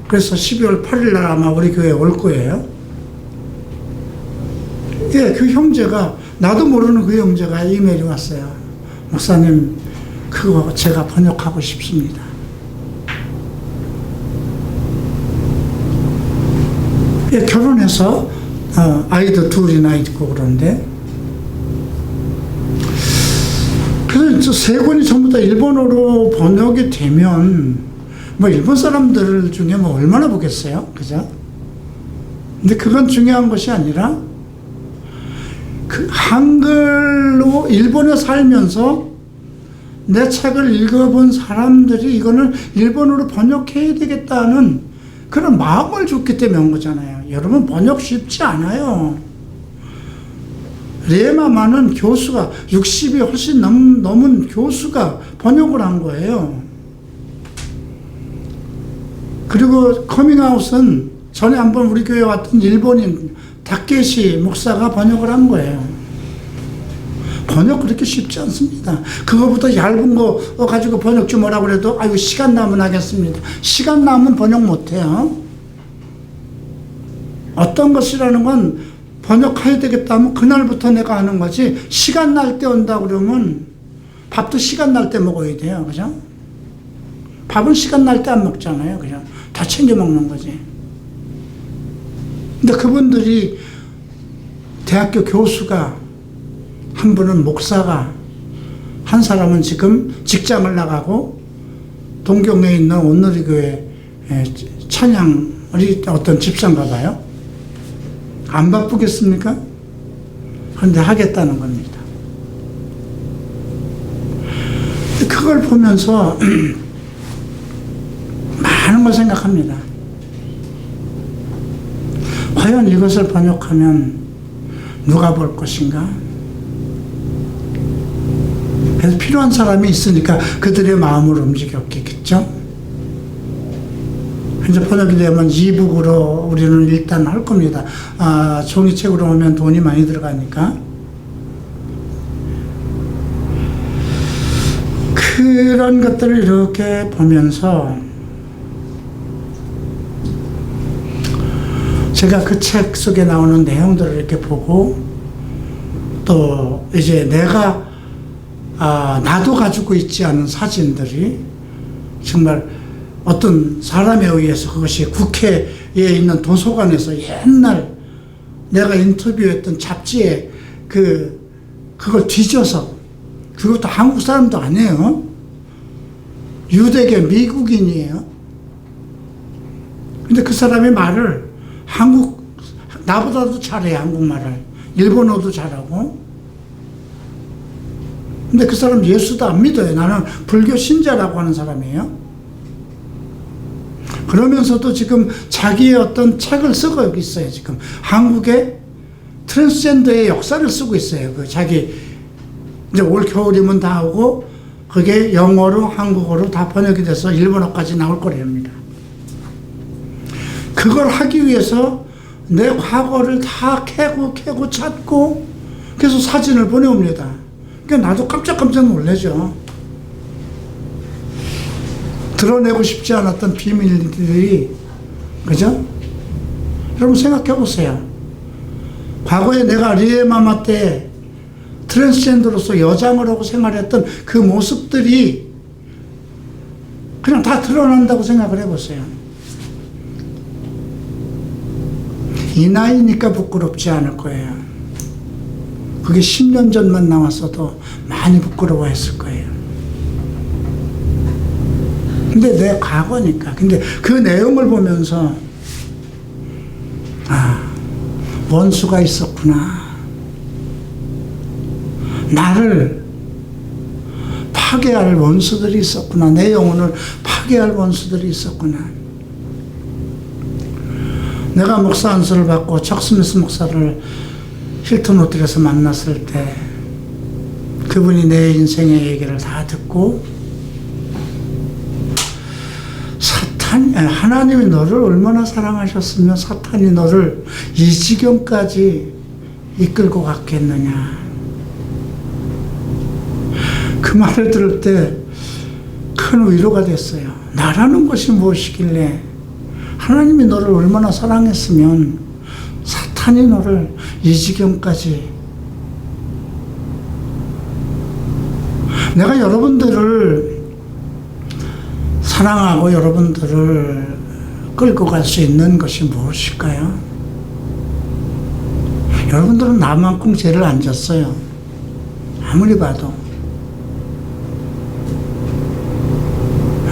그래서 12월 8일 날 아마 우리 교회에 올 거예요. 예, 그 형제가, 나도 모르는 그 형제가 이메일이 왔어요. 목사님, 그거 제가 번역하고 싶습니다. 예, 결혼해서 아이도 둘이나 있고 그런데, 그래서 세 권이 전부 다 일본어로 번역이 되면 뭐 일본 사람들 중에 뭐 얼마나 보겠어요, 그죠? 근데 그건 중요한 것이 아니라 그 한글로 일본에 살면서 내 책을 읽어본 사람들이 이거는 일본어로 번역해야 되겠다는 그런 마음을 줬기 때문에 온 거잖아요. 여러분, 번역 쉽지 않아요. 레마마는 교수가 60이 훨씬 넘은 교수가 번역을 한 거예요. 그리고 커밍아웃은 전에 한번 우리 교회에 왔던 일본인 다케시 목사가 번역을 한 거예요. 번역 그렇게 쉽지 않습니다. 그거보다 얇은 거 가지고 번역 좀 하라고 그래도 아유 시간 나면 하겠습니다. 시간 나면 번역 못해요. 어떤 것이라는 건 번역해야 되겠다 하면 그날부터 내가 하는 거지, 시간 날 때 온다 그러면 밥도 시간 날 때 먹어야 돼요. 그죠? 밥은 시간 날 때 안 먹잖아요. 그죠? 다 챙겨 먹는 거지. 근데 그분들이 대학교 교수가, 한 분은 목사가, 한 사람은 지금 직장을 나가고 동경에 있는 온누리 교회 찬양이 어떤 집사인가 봐요. 안 바쁘겠습니까? 그런데 하겠다는 겁니다. 그걸 보면서 많은 걸 생각합니다. 과연 이것을 번역하면 누가 볼 것인가? 그래서 필요한 사람이 있으니까 그들의 마음을 움직였겠죠? 이제 번역이 되면 이북으로 우리는 일단 할 겁니다. 종이책으로 오면 돈이 많이 들어가니까. 그런 것들을 이렇게 보면서 제가 그 책 속에 나오는 내용들을 이렇게 보고, 또 이제 내가 나도 가지고 있지 않은 사진들이 정말 어떤 사람에 의해서, 그것이 국회에 있는 도서관에서 옛날 내가 인터뷰했던 잡지에 그걸 뒤져서, 그것도 한국 사람도 아니에요. 유대계 미국인이에요. 근데 그 사람의 말을 나보다도 잘해요, 한국말을. 일본어도 잘하고. 근데 그 사람 예수도 안 믿어요. 나는 불교 신자라고 하는 사람이에요. 그러면서도 지금 자기의 어떤 책을 쓰고 있어요. 지금 한국의 트랜스젠더의 역사를 쓰고 있어요. 자기 이제 올 겨울이면 다 오고, 그게 영어로 한국어로 다 번역이 돼서 일본어까지 나올 거랍니다. 그걸 하기 위해서 내 과거를 다 캐고 찾고, 그래서 사진을 보내옵니다. 그러니까 나도 깜짝 놀라죠. 드러내고 싶지 않았던 비밀들이, 그죠? 여러분 생각해 보세요. 과거에 내가 리에마마 때 트랜스젠더로서 여장을 하고 생활했던 그 모습들이 그냥 다 드러난다고 생각을 해보세요. 이 나이니까 부끄럽지 않을 거예요. 그게 10년 전만 나왔어도 많이 부끄러워했을 거예요. 근데 내 과거니까. 근데 그 내용을 보면서 원수가 있었구나. 나를 파괴할 원수들이 있었구나. 내 영혼을 파괴할 원수들이 있었구나. 내가 목사 안수를 받고 척 스미스 목사를 힐튼 호텔에서 만났을 때 그분이 내 인생의 얘기를 다 듣고, 하나님이 너를 얼마나 사랑하셨으면 사탄이 너를 이 지경까지 이끌고 갔겠느냐. 그 말을 들을 때 큰 위로가 됐어요. 나라는 것이 무엇이길래 하나님이 너를 얼마나 사랑했으면 사탄이 너를 이 지경까지. 내가 여러분들을 사랑하고 여러분들을 끌고 갈 수 있는 것이 무엇일까요? 여러분들은 나만큼 죄를 안 졌어요. 아무리 봐도.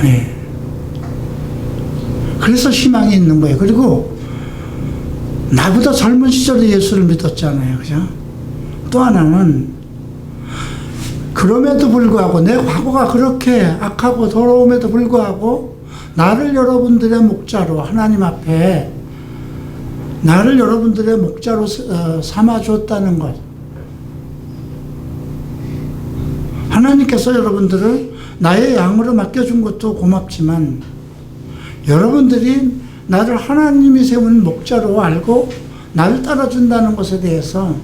네. 그래서 희망이 있는 거예요. 그리고 나보다 젊은 시절에 예수를 믿었잖아요. 그죠? 또 하나는 그럼에도 불구하고 내 과거가 그렇게 악하고 더러움에도 불구하고 나를 여러분들의 목자로 하나님 앞에 나를 여러분들의 목자로 삼아줬다는 것. 하나님께서 여러분들을 나의 양으로 맡겨준 것도 고맙지만 여러분들이 나를 하나님이 세운 목자로 알고 나를 따라준다는 것에 대해서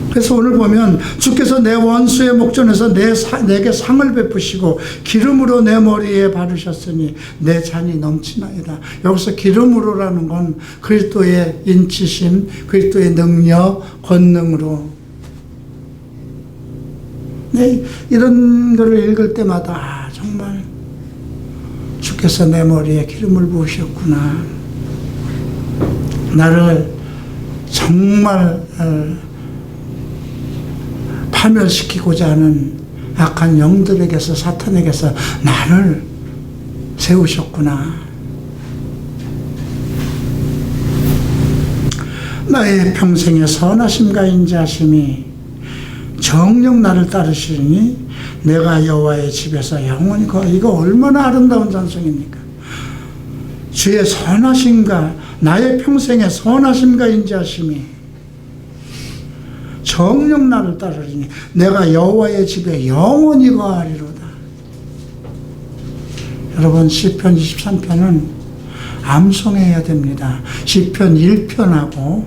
그래서 오늘 보면 주께서 내 원수의 목전에서 내게 상을 베푸시고 기름으로 내 머리에 바르셨으니 내 잔이 넘치나이다. 여기서 기름으로라는 건 그리스도의 인치심, 그리스도의 능력, 권능으로. 네, 이런 거를 읽을 때마다 정말 주께서 내 머리에 기름을 부으셨구나. 나를 정말 파멸시키고자 하는 악한 영들에게서 사탄에게서 나를 세우셨구나. 나의 평생의 선하심과 인자하심이 정녕 나를 따르시니 내가 여호와의 집에서 영원히 이거 얼마나 아름다운 찬송입니까? 주의 선하심과 나의 평생의 선하심과 인자하심이 정녕 나를 따르리니 내가 여호와의 집에 영원히 거하리로다. 여러분 시편 23편은 암송해야 됩니다. 시편 1편하고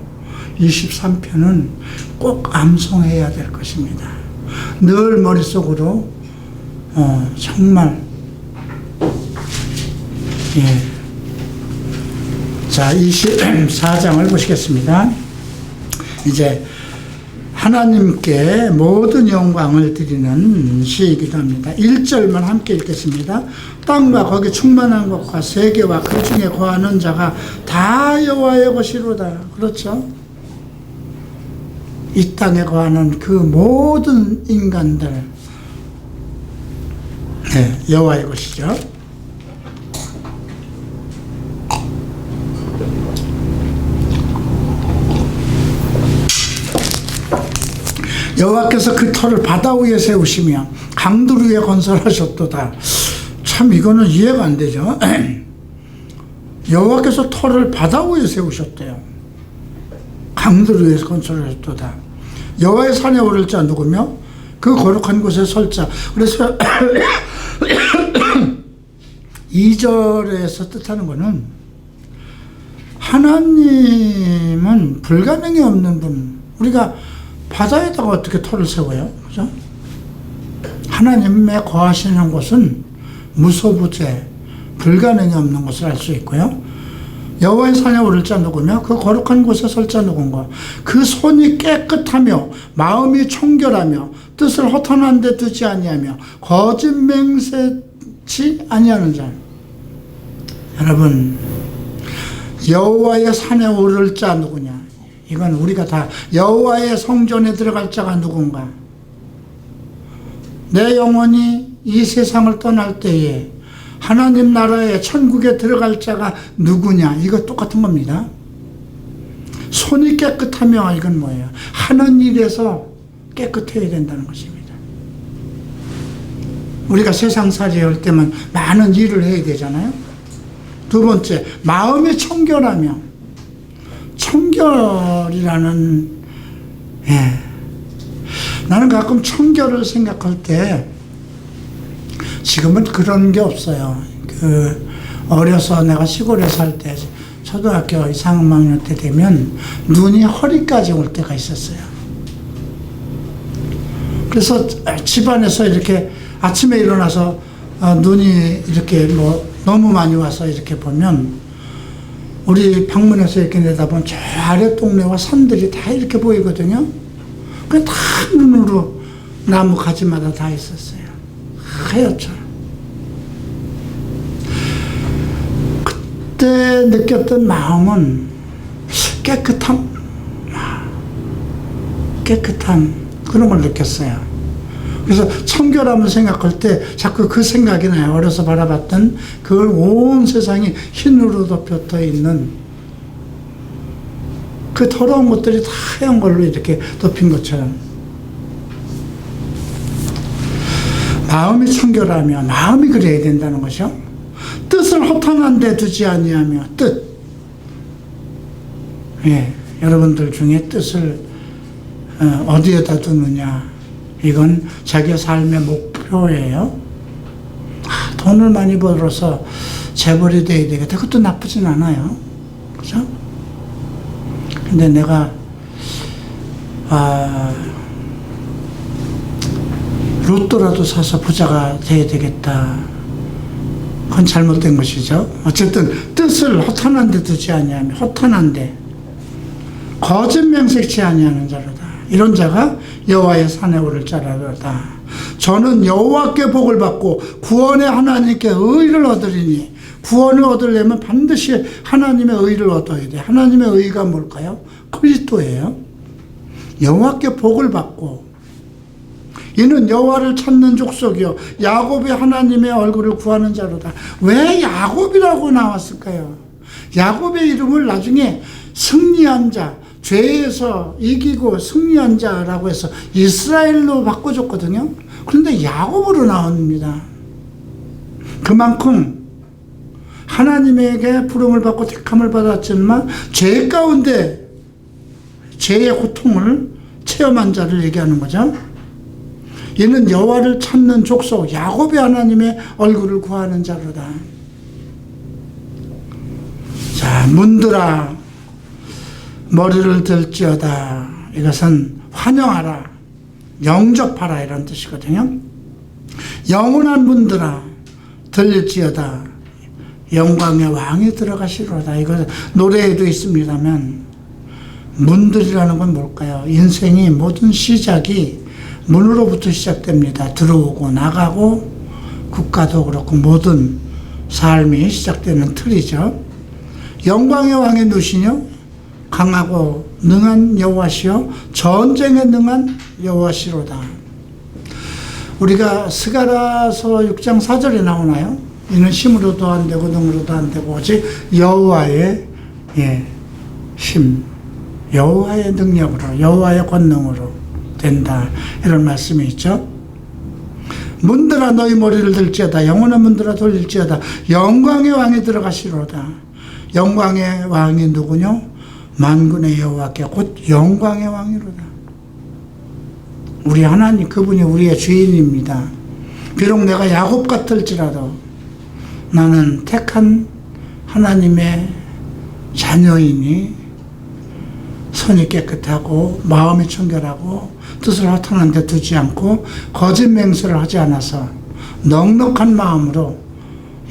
23편은 꼭 암송해야 될 것입니다. 늘 머릿속으로 정말 자 24장을 보시겠습니다. 이제 하나님께 모든 영광을 드리는 시이기도 합니다. 1절만 함께 읽겠습니다. 땅과 거기 충만한 것과 세계와 그 중에 거하는 자가 다 여호와의 것이로다. 그렇죠? 이 땅에 거하는 그 모든 인간들 여호와의 것이죠. 여호와께서 그 터를 바다 위에 세우시며 강들 위에 건설하셨도다. 참 이거는 이해가 안 되죠. 여호와께서 터를 바다 위에 세우셨대요. 강들 위에 건설하셨도다. 여호와의 산에 오를 자 누구며 그 거룩한 곳에 설 자. 그래서 2절에서 뜻하는 것은 하나님은 불가능이 없는 분. 우리가 바다에다가 어떻게 터를 세워요? 그죠? 하나님의 거하시는 곳은 무소부재, 불가능이 없는 것을 알 수 있고요. 여호와의 산에 오를 자 누구며 그 거룩한 곳에 설 자 누군가. 그 손이 깨끗하며 마음이 청결하며 뜻을 허탄한 데 두지 아니하며 거짓 맹세치 아니하는 자. 여러분, 여호와의 산에 오를 자 누구냐? 이건 우리가 다 여호와의 성전에 들어갈 자가 누군가. 내 영혼이 이 세상을 떠날 때에 하나님 나라의 천국에 들어갈 자가 누구냐. 이거 똑같은 겁니다. 손이 깨끗하며 이건 뭐예요? 하는 일에서 깨끗해야 된다는 것입니다. 우리가 세상살이 할 때만 많은 일을 해야 되잖아요. 두 번째, 마음이 청결하며. 청결이라는, 나는 가끔 청결을 생각할 때 지금은 그런 게 없어요. 어려서 내가 시골에 살 때 초등학교 3학년 때 되면 눈이 허리까지 올 때가 있었어요. 그래서 집안에서 이렇게 아침에 일어나서 눈이 이렇게 뭐 너무 많이 와서 이렇게 보면 우리 방문에서 이렇게 내다보면 저 아래 동네와 산들이 다 이렇게 보이거든요. 그 다 눈으로 나무 가지마다 다 있었어요. 하얗죠. 그때 느꼈던 마음은 깨끗함 그런 걸 느꼈어요. 그래서 청결함을 생각할 때 자꾸 그 생각이 나요. 어려서 바라봤던 그걸 온 세상이 흰으로 덮여져 있는 그 더러운 것들이 다 하얀 걸로 이렇게 덮인 것처럼. 마음이 청결하며 마음이 그래야 된다는 것이요. 뜻을 허탄한 데 두지 아니하며 뜻. 예, 여러분들 중에 뜻을 어디에다 두느냐. 이건 자기 삶의 목표예요. 돈을 많이 벌어서 재벌이 돼야 되겠다. 그것도 나쁘진 않아요. 그죠? 근데 내가, 로또라도 사서 부자가 돼야 되겠다. 그건 잘못된 것이죠. 어쨌든 뜻을 허탄한 데 두지 아니하며 허탄한 데 거짓 맹색치 아니하는 자로다. 이런 자가 여호와의 산에 오를 자라로다. 저는 여호와께 복을 받고 구원의 하나님께 의를 얻으리니, 구원을 얻으려면 반드시 하나님의 의를 얻어야 돼. 하나님의 의가 뭘까요? 그리스도예요. 여호와께 복을 받고, 이는 여호와를 찾는 족속이요 야곱이 하나님의 얼굴을 구하는 자로다. 왜 야곱이라고 나왔을까요? 야곱의 이름을 나중에 승리한 자, 죄에서 이기고 승리한 자라고 해서 이스라엘로 바꿔줬거든요. 그런데 야곱으로 나옵니다. 그만큼 하나님에게 부름을 받고 택함을 받았지만 죄 가운데 죄의 고통을 체험한 자를 얘기하는 거죠. 이는 여호와를 찾는 족속 야곱의 하나님의 얼굴을 구하는 자로다. 자, 문들아 머리를 들지어다. 이것은 환영하라, 영접하라 이런 뜻이거든요. 영원한 문들아 들릴지어다. 영광의 왕이 들어가시로다. 이거 노래에도 있습니다만, 문들이라는 건 뭘까요? 인생이 모든 시작이 문으로부터 시작됩니다. 들어오고 나가고 국가도 그렇고 모든 삶이 시작되는 틀이죠. 영광의 왕이 누시뇨? 강하고 능한 여호와시요 전쟁에 능한 여호와시로다. 우리가 스가랴서 6장 4절에 나오나요? 이는 힘으로도 안 되고 능으로도 안 되고 오직 여호와의 힘, 여호와의 능력으로, 여호와의 권능으로 된다. 이런 말씀이 있죠. 문들아 너희 머리를 들지어다. 영원한 문들아 돌릴지어다. 영광의 왕이 들어가시로다. 영광의 왕이 누구뇨? 만군의 여호와께 곧 영광의 왕이로다. 우리 하나님, 그분이 우리의 주인입니다. 비록 내가 야곱 같을지라도 나는 택한 하나님의 자녀이니 손이 깨끗하고 마음이 청결하고 뜻을 허탄한 데 두지 않고 거짓 맹세를 하지 않아서 넉넉한 마음으로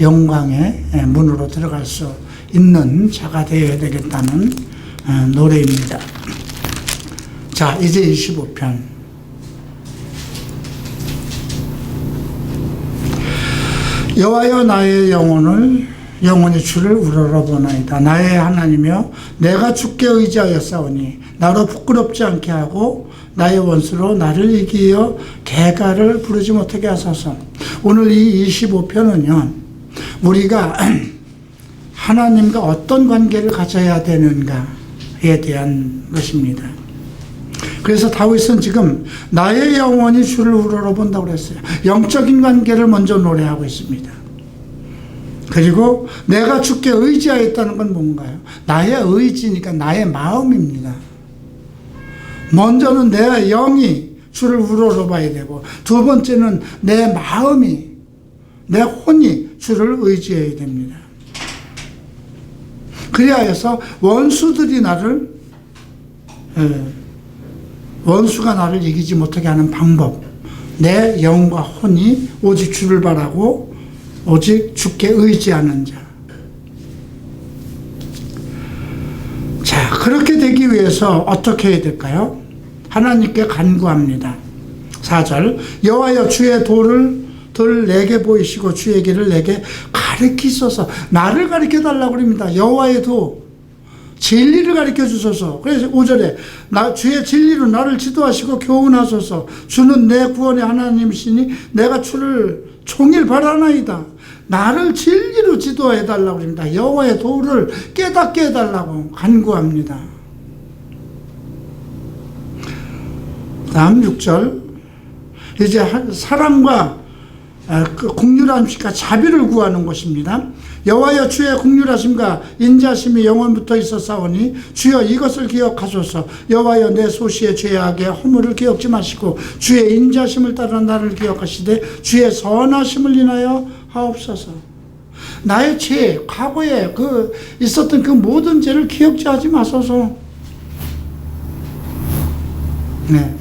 영광의 문으로 들어갈 수 있는 자가 되어야 되겠다는 노래입니다. 자, 이제 25편. 여호와여 나의 영혼이 주를 우러러보나이다. 나의 하나님이여 내가 주께 의지하여 싸우니 나로 부끄럽지 않게 하고 나의 원수로 나를 이기어 개가를 부르지 못하게 하소서. 오늘 이 25편은요 우리가 하나님과 어떤 관계를 가져야 되는가에 대한 것입니다. 그래서 다윗은 지금 나의 영혼이 주를 우러러본다고 그랬어요. 영적인 관계를 먼저 노래하고 있습니다. 그리고 내가 주께 의지하였다는 건 뭔가요? 나의 의지니까 나의 마음입니다. 먼저는 내 영이 주를 우러러봐야 되고, 두 번째는 내 마음이, 내 혼이 주를 의지해야 됩니다. 그리하여서 원수가 나를 이기지 못하게 하는 방법, 내 영과 혼이 오직 주를 바라고 오직 주께 의지하는 자. 자, 그렇게 되기 위해서 어떻게 해야 될까요? 하나님께 간구합니다. 4절, 여호와여 주의 도를 내게 보이시고 주의 길을 내게 가르치소서. 나를 가르쳐 달라고 그럽니다. 여호와의 도, 진리를 가르쳐 주소서. 그래서 5절에 주의 진리로 나를 지도하시고 교훈하소서. 주는 내 구원의 하나님이시니 내가 주를 종일 바라나이다. 나를 진리로 지도해 달라고 합니다. 여호와의 도를 깨닫게 해달라고 간구합니다. 다음 6절, 이제 사랑과 긍휼하심과 자비를 구하는 것입니다. 여호와여 주의 긍휼하심과 인자심이 영원부터 있었사오니 주여 이것을 기억하소서. 여호와여 내 소시의 죄악의 허물을 기억지 마시고 주의 인자심을 따라 나를 기억하시되 주의 선하심을 인하여 하옵소서. 나의 죄, 과거에 있었던 그 모든 죄를 기억지 하지 마소서. 네.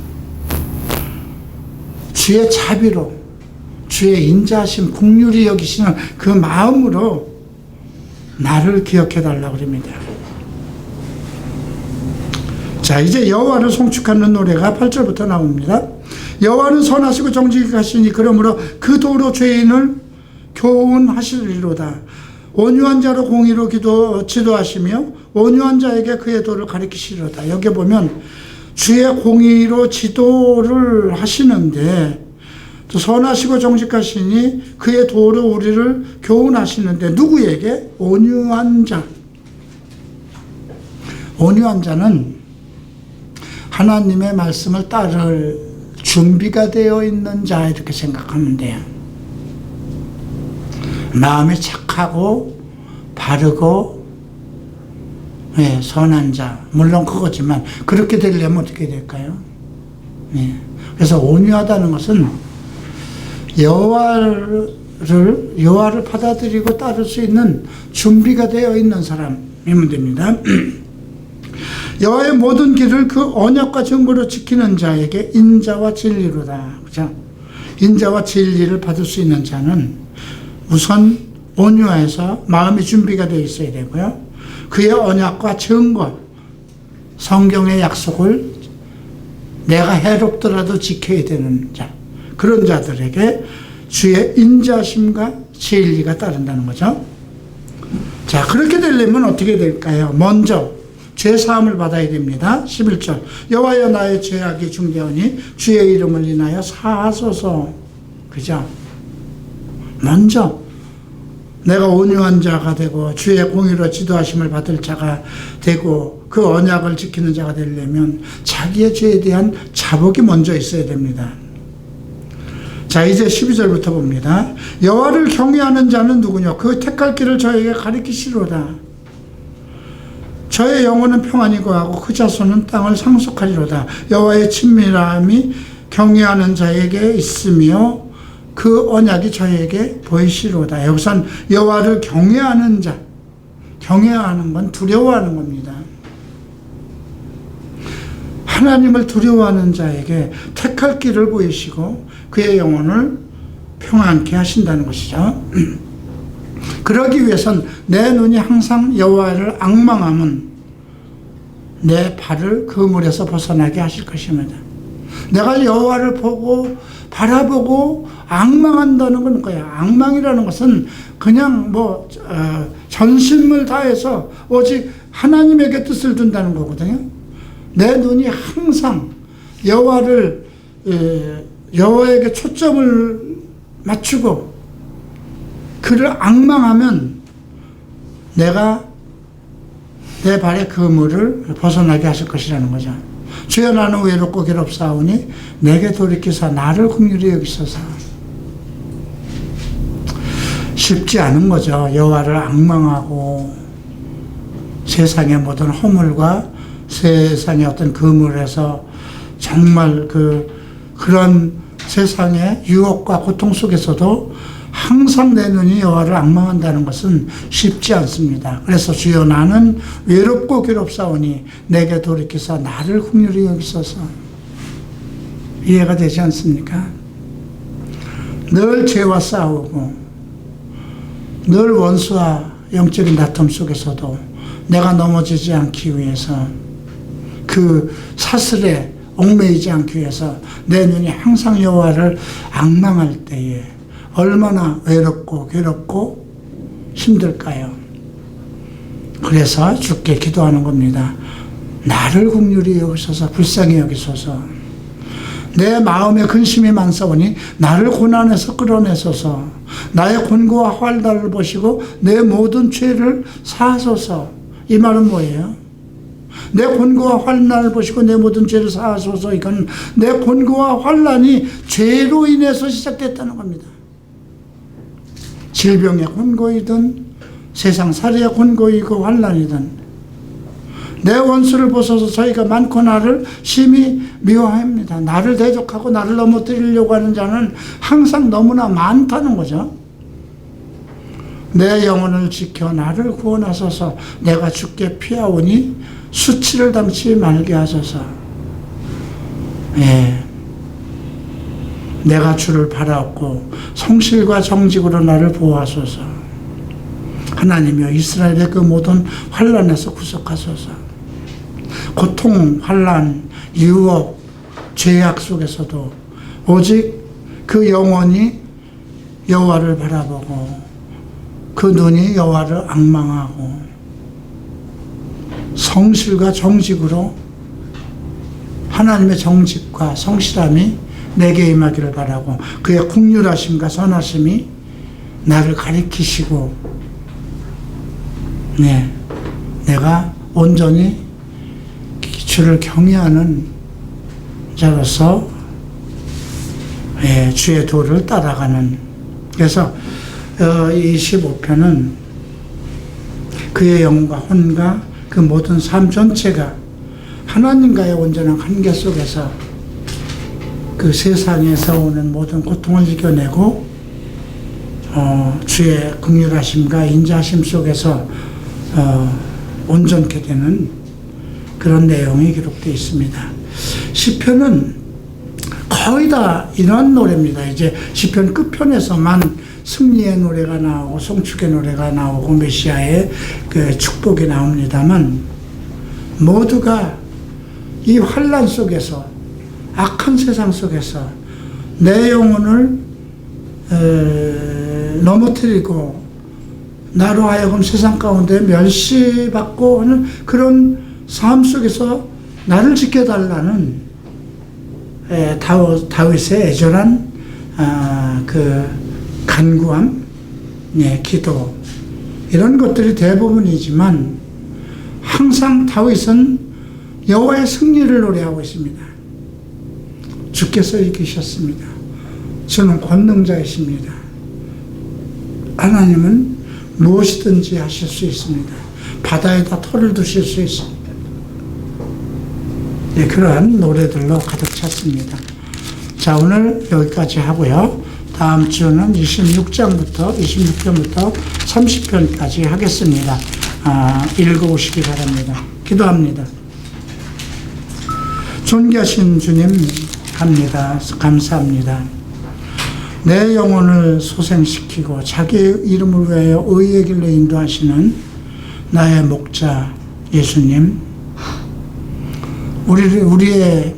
주의 자비로, 주의 인자하심, 긍휼히 여기시는 그 마음으로 나를 기억해 달라고 합니다. 자, 이제 여호와를 송축하는 노래가 8절부터 나옵니다. 여호와는 선하시고 정직하시니 그러므로 그 도로 죄인을 교훈하시리로다. 온유한 자로 공의로 지도하시며 온유한 자에게 그의 도를 가리키시리로다. 여기 보면 주의 공의로 지도를 하시는데 또 선하시고 정직하시니 그의 도로 우리를 교훈하시는데 누구에게? 온유한 자. 온유한 자는 하나님의 말씀을 따를 준비가 되어 있는 자, 이렇게 생각하면 돼요. 마음이 착하고 바르고 선한 자, 물론 그거지만 그렇게 되려면 어떻게 될까요? 그래서 온유하다는 것은 여호와를 받아들이고 따를 수 있는 준비가 되어 있는 사람이면 됩니다. 여호와의 모든 길을 그 언약과 증거로 지키는 자에게 인자와 진리로다. 그죠? 인자와 진리를 받을 수 있는 자는 우선 온유해서 마음이 준비가 되어 있어야 되고요. 그의 언약과 증거, 성경의 약속을 내가 해롭더라도 지켜야 되는 자, 그런 자들에게 주의 인자심과 진리가 따른다는 거죠. 자, 그렇게 되려면 어떻게 될까요? 먼저 죄사함을 받아야 됩니다. 11절, 여호와여 나의 죄악이 중대하니 주의 이름을 인하여 사하소서. 그죠? 먼저 내가 온유한 자가 되고 주의 공의로 지도하심을 받을 자가 되고 그 언약을 지키는 자가 되려면 자기의 죄에 대한 자복이 먼저 있어야 됩니다. 자, 이제 12절부터 봅니다. 여호와를 경외하는 자는 누구냐? 그 택할 길을 저에게 가리키시로다. 저의 영혼은 평안히 거하고 그 자손은 땅을 상속하리로다. 여호와의 친밀함이 경외하는 자에게 있으며 그 언약이 저에게 보이시로다. 여기선 여호와를 경외하는 자, 경외하는 건 두려워하는 겁니다. 하나님을 두려워하는 자에게 택할 길을 보이시고 그의 영혼을 평안케 하신다는 것이죠. 그러기 위해선 내 눈이 항상 여호와를 앙망하면 내 발을 그물에서 벗어나게 하실 것입니다. 내가 여호와를 보고 바라보고 앙망한다는 건 뭐야? 앙망이라는 것은 그냥 전심을 다해서 오직 하나님에게 뜻을 둔다는 거거든요. 내 눈이 항상 여호와에게 초점을 맞추고 그를 앙망하면 내가 내 발의 그물을 벗어나게 하실 것이라는 거죠. 주여 나는 외롭고 괴롭사오니 내게 돌이키사 나를 긍휼히 여기소서. 쉽지 않은 거죠. 여호와를 앙망하고 세상의 모든 허물과 세상의 어떤 그물에서 정말 그런 세상의 유혹과 고통 속에서도 항상 내 눈이 여호와를 앙망한다는 것은 쉽지 않습니다. 그래서 주여 나는 외롭고 괴롭사오니 내게 돌이키사 나를 긍휼히 여기소서. 이해가 되지 않습니까? 늘 죄와 싸우고 늘 원수와 영적인 다툼 속에서도 내가 넘어지지 않기 위해서 그 사슬에 얽매이지 않기 위해서 내 눈이 항상 여호와를 앙망할 때에 얼마나 외롭고 괴롭고 힘들까요? 그래서 주께 기도하는 겁니다. 나를 긍휼히 여기소서, 불쌍히 여기소서. 내 마음에 근심이 많사오니 나를 고난에서 끌어내소서. 나의 곤고와 활달을 보시고 내 모든 죄를 사하소서. 이 말은 뭐예요? 내 곤고와 환난을 보시고 내 모든 죄를 사하소서. 이건 내 곤고와 환난이 죄로 인해서 시작됐다는 겁니다. 질병의 곤고이든 세상살이의 곤고이고 환난이든 내 원수를 보소서. 저희가 많고 나를 심히 미워합니다. 나를 대적하고 나를 넘어뜨리려고 하는 자는 항상 너무나 많다는 거죠. 내 영혼을 지켜 나를 구원하소서. 내가 주께 피하오니 수치를 당치 말게 하소서. 예. 내가 주를 바라옵고 성실과 정직으로 나를 보호하소서. 하나님이여 이스라엘의 그 모든 환난에서 구속하소서. 고통, 환난, 유혹, 죄악 속에서도 오직 그 영혼이 여호와를 바라보고 그 눈이 여호와를 앙망하고 성실과 정직으로 하나님의 정직과 성실함이 내게 임하기를 바라고 그의 긍휼하심과 선하심이 나를 가리키시고 내가 온전히 주를 경외하는 자로서 주의 도를 따라가는. 그래서 이 15편은 그의 영과 혼과 그 모든 삶 전체가 하나님과의 온전한 관계 속에서 그 세상에서 오는 모든 고통을 이겨내고 주의 긍휼하심과 인자하심 속에서 온전케 되는 그런 내용이 기록되어 있습니다. 시편은 거의 다 이런 노래입니다. 이제 시편 끝편에서만 승리의 노래가 나오고 송축의 노래가 나오고 메시아의 그 축복이 나옵니다만 모두가 이 환난 속에서 악한 세상 속에서 내 영혼을 넘어뜨리고 나로 하여금 세상 가운데 멸시받고 하는 그런 삶 속에서 나를 지켜달라는 다윗의 애절한 그 간구함, 기도 이런 것들이 대부분이지만 항상 다윗은 여호와의 승리를 노래하고 있습니다. 주께서 이기셨습니다. 저는 권능자이십니다. 하나님은 무엇이든지 하실 수 있습니다. 바다에다 터를 두실 수 있습니다. 그러한 노래들로 가득 찼습니다. 자, 오늘 여기까지 하고요. 다음 주는 26장부터 26편부터 30편까지 하겠습니다. 읽어오시기 바랍니다. 기도합니다. 존귀하신 주님 합니다. 감사합니다. 내 영혼을 소생시키고 자기 이름을 위하여 의의 길로 인도하시는 나의 목자 예수님, 우리의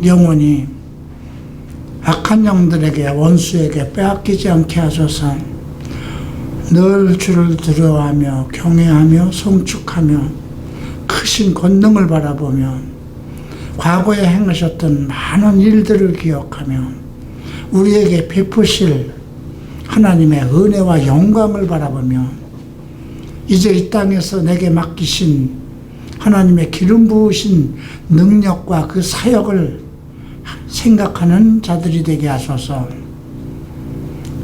영혼이 악한 영들에게 원수에게 빼앗기지 않게 하소서. 늘 주를 두려워하며 경외하며 송축하며 크신 권능을 바라보며 과거에 행하셨던 많은 일들을 기억하며 우리에게 베푸실 하나님의 은혜와 영광을 바라보며 이제 이 땅에서 내게 맡기신 하나님의 기름 부으신 능력과 그 사역을 생각하는 자들이 되게 하소서.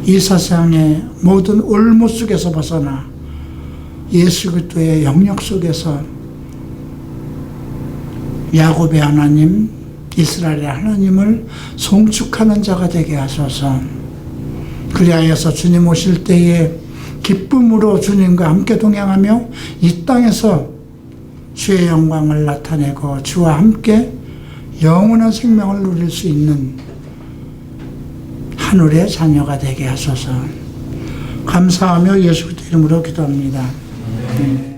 이 세상의 모든 올무 속에서 벗어나 예수 그리스도의 영역 속에서 야곱의 하나님, 이스라엘의 하나님을 송축하는 자가 되게 하소서. 그리하여서 주님 오실 때에 기쁨으로 주님과 함께 동행하며 이 땅에서 주의 영광을 나타내고 주와 함께 영원한 생명을 누릴 수 있는 하늘의 자녀가 되게 하소서. 감사하며 예수 그리스도 이름으로 기도합니다. 네.